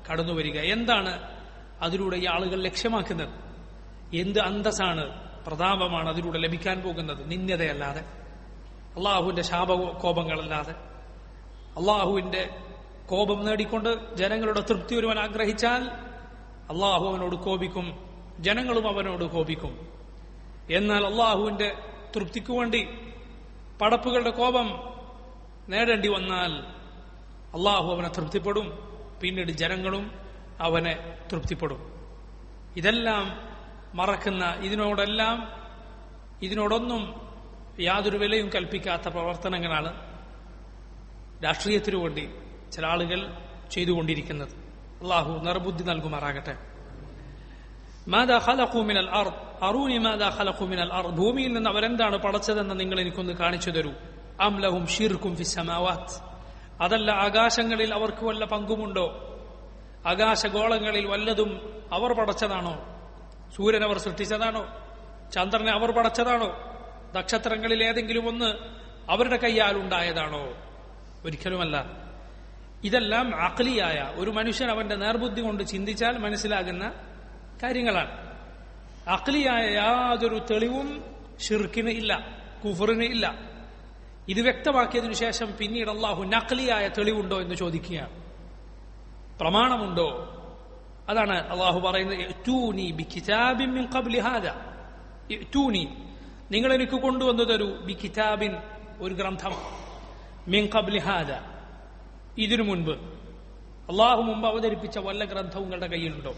കടന്നു വരിക? എന്താണ് അതിലൂടെ ഈ ആളുകൾ ലക്ഷ്യമാക്കുന്നത്? എന്ത് അന്തസ്സാണ്, പ്രതാപമാണ് അതിലൂടെ ലഭിക്കാൻ പോകുന്നത്? നിന്ദ്യതയല്ലാതെ, അള്ളാഹുവിന്റെ ശാപകോപങ്ങളല്ലാതെ. അള്ളാഹുവിന്റെ കോപം നേടിക്കൊണ്ട് ജനങ്ങളുടെ തൃപ്തി ഒരുവൻ ആഗ്രഹിച്ചാൽ അള്ളാഹു അവനോട് കോപിക്കും, ജനങ്ങളും അവനോട് കോപിക്കും. എന്നാൽ അള്ളാഹുവിന്റെ തൃപ്തിക്കു വേണ്ടി പടപ്പുകളുടെ കോപം നേടേണ്ടി വന്നാൽ അള്ളാഹു അവനെ തൃപ്തിപ്പെടും, പിന്നീട് ജനങ്ങളും അവനെ തൃപ്തിപ്പെടും. ഇതെല്ലാം മറക്കുന്ന, ഇതിനോടൊന്നും യാതൊരു വിലയും കൽപ്പിക്കാത്ത പ്രവർത്തനങ്ങളാണ് രാഷ്ട്രീയത്തിനു വേണ്ടി ചില ആളുകൾ ചെയ്തുകൊണ്ടിരിക്കുന്നത്. അള്ളാഹു നിർബുദ്ധി നൽകുമാറാകട്ടെ. മാദാ ഖലഖൂ മിനൽ അർദ് അറൂനി മാദാ ഖലഖൂ മിനൽ അർദ്, ഭൂമിയിൽ നിന്ന് അവരെന്താണ് പടച്ചതെന്ന് നിങ്ങൾ എനിക്കൊന്ന് കാണിച്ചു തരൂ. അം ലഹും ശിർകും ഫിസ് സമാവാത്ത്, അതല്ല ആകാശങ്ങളിൽ അവർക്ക് വല്ല പങ്കുമുണ്ടോ? ആകാശഗോളങ്ങളിൽ വല്ലതും അവർ പടച്ചതാണോ? സൂര്യൻ അവർ സൃഷ്ടിച്ചതാണോ? ചന്ദ്രനെ അവർ പടച്ചതാണോ? നക്ഷത്രങ്ങളിൽ ഏതെങ്കിലും ഒന്ന് അവരുടെ കയ്യാൽ ഉണ്ടായതാണോ? ഒരിക്കലുമല്ല. ഇതെല്ലാം അഖ്ലിയായ ഒരു മനുഷ്യൻ അവന്റെ നേർബുദ്ധി കൊണ്ട് ചിന്തിച്ചാൽ മനസ്സിലാകുന്ന കാര്യങ്ങളാണ്. അഖ്ലിയായ യാതൊരു തെളിവും ഷിർക്കിന് ഇല്ല, കുഫറിന് ഇല്ല. ഇത് വ്യക്തമാക്കിയതിനു ശേഷം പിന്നീട് അള്ളാഹു നഖ്ലിയായ തെളിവുണ്ടോ എന്ന് ചോദിക്കുകയാണ്. പ്രമാണമുണ്ടോ? അതാണ് അള്ളാഹു പറയുന്നത്, ഇഅ്തൂനി ബികിതാബിൻ മിൻ ഖബ്ലി ഹാദാ, ഇഅ്തൂനി, നിങ്ങൾ എനിക്ക് കൊണ്ടുവന്നു തരൂ, ബികിതാബിൻ, ഒരു ഗ്രന്ഥം, മിൻ ഖബ്ലി ഹാദാ, ഇതിനു മുൻപ്, അള്ളാഹു മുമ്പ് അവതരിപ്പിച്ച വല്ല ഗ്രന്ഥവും നിങ്ങളുടെ കയ്യിലുണ്ടോ?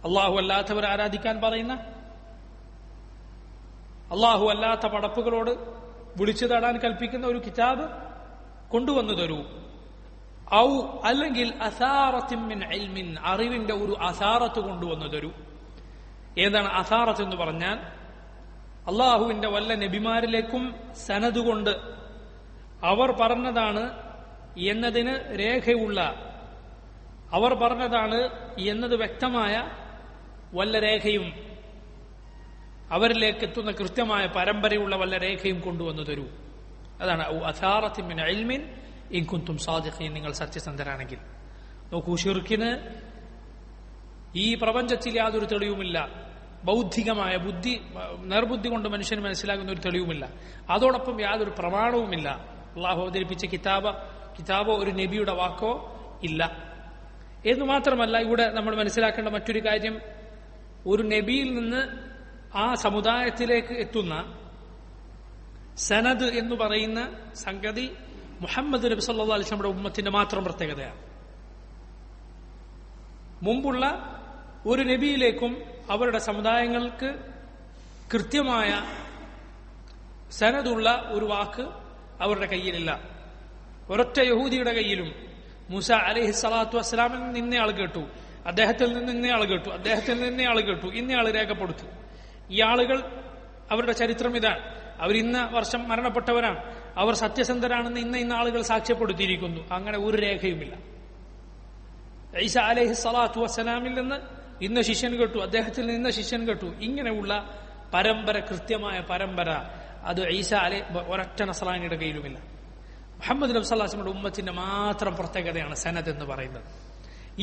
അള്ളാഹു അല്ലാത്തവർ ആരാധിക്കാൻ പറയുന്ന, അള്ളാഹു അല്ലാത്ത പടപ്പുകളോട് വിളിച്ചു തേടാൻ കൽപ്പിക്കുന്ന ഒരു കിതാബ് കൊണ്ടുവന്നു തരൂ. ഔ, അല്ലെങ്കിൽ അസാറത്തിൻ മിൻ ഇൽമിൻ, അറിവിന്റെ ഒരു അസാറത്ത് കൊണ്ടുവന്നു തരൂ. ഏതാണ് അസാറത്ത് എന്ന് പറഞ്ഞാൽ? അള്ളാഹുവിന്റെ വല്ല നബിമാരിലേക്കും സനദ് കൊണ്ട് അവർ പറഞ്ഞതാണ് എന്നതിന് രേഖയുള്ള, അവർ പറഞ്ഞതാണ് എന്നത് വ്യക്തമായ വല്ല രേഖയും, അവരിലേക്ക് എത്തുന്ന കൃത്യമായ പരമ്പരയുള്ള വല്ല രേഖയും കൊണ്ടുവന്നു തരൂ. അതാണ് അസാറത്തിൻ മിൻ ഇൽമിൻ ഇൻ കുൻതും സാദിഖീൻ, നിങ്ങൾ സത്യസന്ധരാണെങ്കിൽ. നോക്കൂ, ശിർക്കിന് ഈ പ്രപഞ്ചത്തിൽ യാതൊരു തെളിവുമില്ല, ബൗദ്ധികമായ ബുദ്ധി, നേർബുദ്ധി കൊണ്ട് മനുഷ്യന് മനസ്സിലാകുന്ന ഒരു തെളിവുമില്ല. അതോടൊപ്പം യാതൊരു പ്രമാണവുമില്ല. അള്ളാഹു അവതരിപ്പിച്ച കിതാബോ ഒരു നബിയുടെ വാക്കോ ഇല്ല എന്ന് മാത്രമല്ല, ഇവിടെ നമ്മൾ മനസ്സിലാക്കേണ്ട മറ്റൊരു കാര്യം, ഒരു നബിയിൽ നിന്ന് ആ സമുദായത്തിലേക്ക് എത്തുന്ന സനദ് എന്ന് പറയുന്ന സംഗതി മുഹമ്മദ് നബി സല്ലല്ലാഹു അലൈഹി വസല്ലമയുടെ ഉമ്മത്തിന്റെ മാത്രം പ്രത്യേകതയാണ്. മുമ്പുള്ള ഒരു നബിയിലേക്കും അവരുടെ സമുദായങ്ങൾക്ക് കൃത്യമായ സനദുള്ള ഒരു വാക്ക് അവരുടെ കയ്യിലില്ല. ഒരൊറ്റ യഹൂദിയുടെ കയ്യിലും മൂസ അലൈഹി സ്വലാത്തു വസ്സലാമിൽ നിന്ന് ഇന്നയാൾ കേട്ടു, അദ്ദേഹത്തിൽ നിന്ന് ഇന്നയാൾ കേട്ടു, അദ്ദേഹത്തിൽ നിന്ന് ഇന്നയാൾ കേട്ടു, ഇന്നയാൾ രേഖപ്പെടുത്തി. ഈ ആളുകൾ, അവരുടെ ചരിത്രം ഇതാണ്. അവർ ഇന്ന വർഷം മരണപ്പെട്ടവരാണ്, അവർ സത്യസന്ധരാണെന്ന് ഇന്ന ആളുകൾ സാക്ഷ്യപ്പെടുത്തിയിരിക്കുന്നു. അങ്ങനെ ഒരു രേഖയുമില്ല. ഈസ അലൈഹി സ്വലാത്തു വസ്സലാമിൽ നിന്ന് ഇന്ന ശിഷ്യൻ കേട്ടു, അദ്ദേഹത്തിൽ നിന്ന് ഇന്ന ശിഷ്യൻ കേട്ടു. ഇങ്ങനെയുള്ള പരമ്പര, കൃത്യമായ പരമ്പര, അത് ഈസ ഒരൊറ്റ നസ്രാനിയുടെ കയ്യിലുമില്ല. മുഹമ്മദ് നബി സല്ലല്ലാഹു അലൈഹി വസല്ലമയുടെ ഉമ്മത്തിന്റെ മാത്രം പ്രത്യേകതയാണ് സനദ് എന്ന് പറയുന്നത്.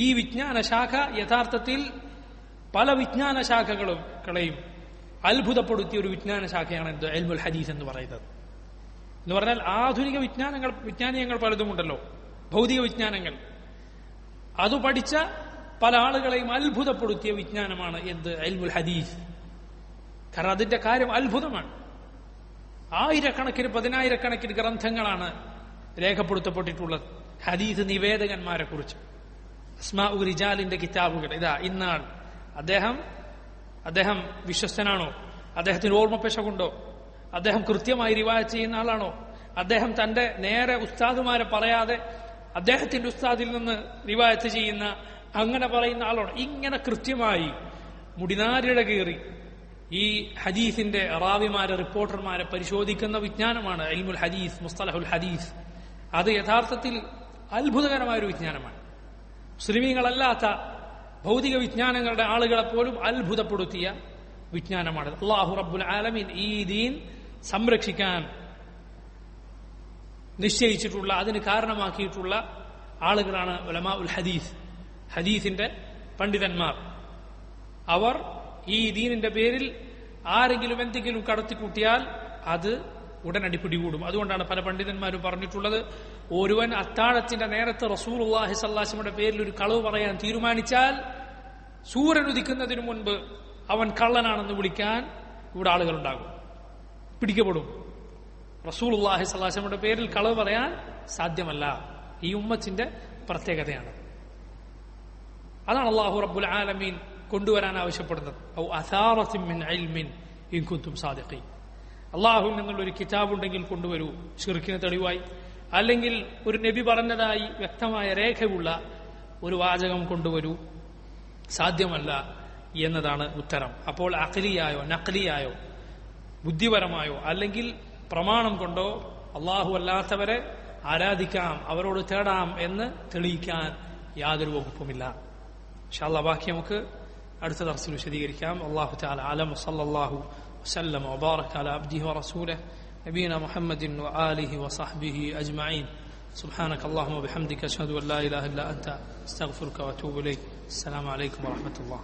ഈ വിജ്ഞാന ശാഖ യഥാർത്ഥത്തിൽ പല വിജ്ഞാന ശാഖകളെയും അത്ഭുതപ്പെടുത്തിയ ഒരു വിജ്ഞാന ശാഖയാണ് എന്ത് ഇൽമുൽ ഹദീസ് എന്ന് പറയുന്നത്. എന്ന് പറഞ്ഞാൽ ആധുനിക വിജ്ഞാനങ്ങൾ പലതുമുണ്ടല്ലോ, ഭൗതിക വിജ്ഞാനങ്ങൾ. അത് പഠിച്ച പല ആളുകളെയും അത്ഭുതപ്പെടുത്തിയ വിജ്ഞാനമാണ് എന്ത് ഇൽമുൽ ഹദീസ്. കാരണം അതിന്റെ കാര്യം അത്ഭുതമാണ്. ആയിരക്കണക്കിന് 10,000-കണക്കിന് ഗ്രന്ഥങ്ങളാണ് രേഖപ്പെടുത്തപ്പെട്ടിട്ടുള്ളത് ഹദീസ് നിവേദകന്മാരെ കുറിച്ച്. അസ്മാഉ റിജാലിന്റെ കിതാബുകൾ. ഇതാ ഇന്നാൾ അദ്ദേഹം വിശ്വസ്തനാണോ, അദ്ദേഹത്തിന് ഓർമ്മപ്പെശകുണ്ടോ, അദ്ദേഹം കൃത്യമായി റിവായത്ത് ചെയ്യുന്ന ആളാണോ, അദ്ദേഹം തന്റെ നേരെ ഉസ്താദുമാരെ പറയാതെ അദ്ദേഹത്തിന്റെ ഉസ്താദിൽ നിന്ന് റിവായത്ത് ചെയ്യുന്ന അങ്ങനെ പറയുന്ന ആളാണോ, ഇങ്ങനെ കൃത്യമായി മുടിനാരിഴ കീറി ഈ ഹദീസിന്റെ റാവിമാരെ റിപ്പോർട്ടർമാരെ പരിശോധിക്കുന്ന വിജ്ഞാനമാണ് ഇൽമുൽ ഹദീസ്, മുസ്തലഹുൽ ഹദീസ്. അത് യഥാർത്ഥത്തിൽ അത്ഭുതകരമായ ഒരു വിജ്ഞാനമാണ്. മുസ്ലിമീങ്ങളല്ലാത്ത ഭൗതിക വിജ്ഞാനങ്ങളുടെ ആളുകളെ പോലും അത്ഭുതപ്പെടുത്തിയ വിജ്ഞാനമാണ്. അല്ലാഹു റബ്ബുൽ ആലമീൻ ഈ ദീൻ സംരക്ഷിക്കാൻ നിശ്ചയിച്ചിട്ടുള്ള, അതിന് കാരണമാക്കിയിട്ടുള്ള ആളുകളാണ് ഉലമാഉൽ ഹദീസ്, ഹദീസിന്റെ പണ്ഡിതന്മാർ. അവർ ഈ ദീനിന്റെ പേരിൽ ആരെങ്കിലും എന്തെങ്കിലും കടത്തിക്കൂട്ടിയാൽ അത് ഉടനടി പിടികൂടും. അതുകൊണ്ടാണ് പല പണ്ഡിതന്മാരും പറഞ്ഞിട്ടുള്ളത്, ഒരുവൻ അത്താഴത്തിന്റെ നേരത്ത് റസൂലുള്ളാഹി സ്വല്ലല്ലാഹു അലൈഹി വസല്ലമയുടെ പേരിൽ ഒരു കളവ് പറയാൻ തീരുമാനിച്ചാൽ സൂര്യൻ ഉദിക്കുന്നതിന് മുൻപ് അവൻ കള്ളനാണെന്ന് വിളിക്കാൻ ഇവിടെ ആളുകളുണ്ടാകും, പിടിക്കപ്പെടും. റസൂലുള്ളാഹി സ്വല്ലല്ലാഹു അലൈഹി വസല്ലമയുടെ പേരിൽ കളവ് പറയാൻ സാധ്യമല്ല. ഈ ഉമ്മത്തിന്റെ പ്രത്യേകതയാണ്. അതാണ് അല്ലാഹു റബ്ബുൽ ആലമീൻ കൊണ്ടുവരാൻ ആവശ്യപ്പെടുന്നത്. ഔ അസാറത്തിൻ മിൻ ഇൽമിൻ ഇൻ കുൻതും സാദിഖീൻ. അള്ളാഹുവിൽ നിന്നുള്ള ഒരു കിതാബുണ്ടെങ്കിൽ കൊണ്ടുവരൂ, ശിർക്കിന് തെളിവായി. അല്ലെങ്കിൽ ഒരു നബി പറഞ്ഞതായി വ്യക്തമായ രേഖയുള്ള ഒരു വാചകം കൊണ്ടുവരൂ, സാധ്യമല്ല എന്നതാണ് ഉത്തരം. അപ്പോൾ അഖ്ലിയായോ നഖ്ലിയായോ ബുദ്ധിപരമായോ അല്ലെങ്കിൽ പ്രമാണം കൊണ്ടോ അള്ളാഹു അല്ലാത്തവരെ ആരാധിക്കാം, അവരോട് തേടാം എന്ന് തെളിയിക്കാൻ യാതൊരു വകുപ്പുമില്ല. ഇൻഷാ അല്ലാഹ് ബാക്കി നമുക്ക് അടുത്ത ദർസിൽ വിശദീകരിക്കാം. അല്ലാഹു തആല അലം. സല്ലല്ലാഹു وسلم وبارك على عبده ورسوله نبينا محمد وآله وصحبه أجمعين. سبحانك اللهم وبحمدك أشهد أن لا إله إلا أنت أستغفرك وأتوب إليك. السلام عليكم ورحمة الله.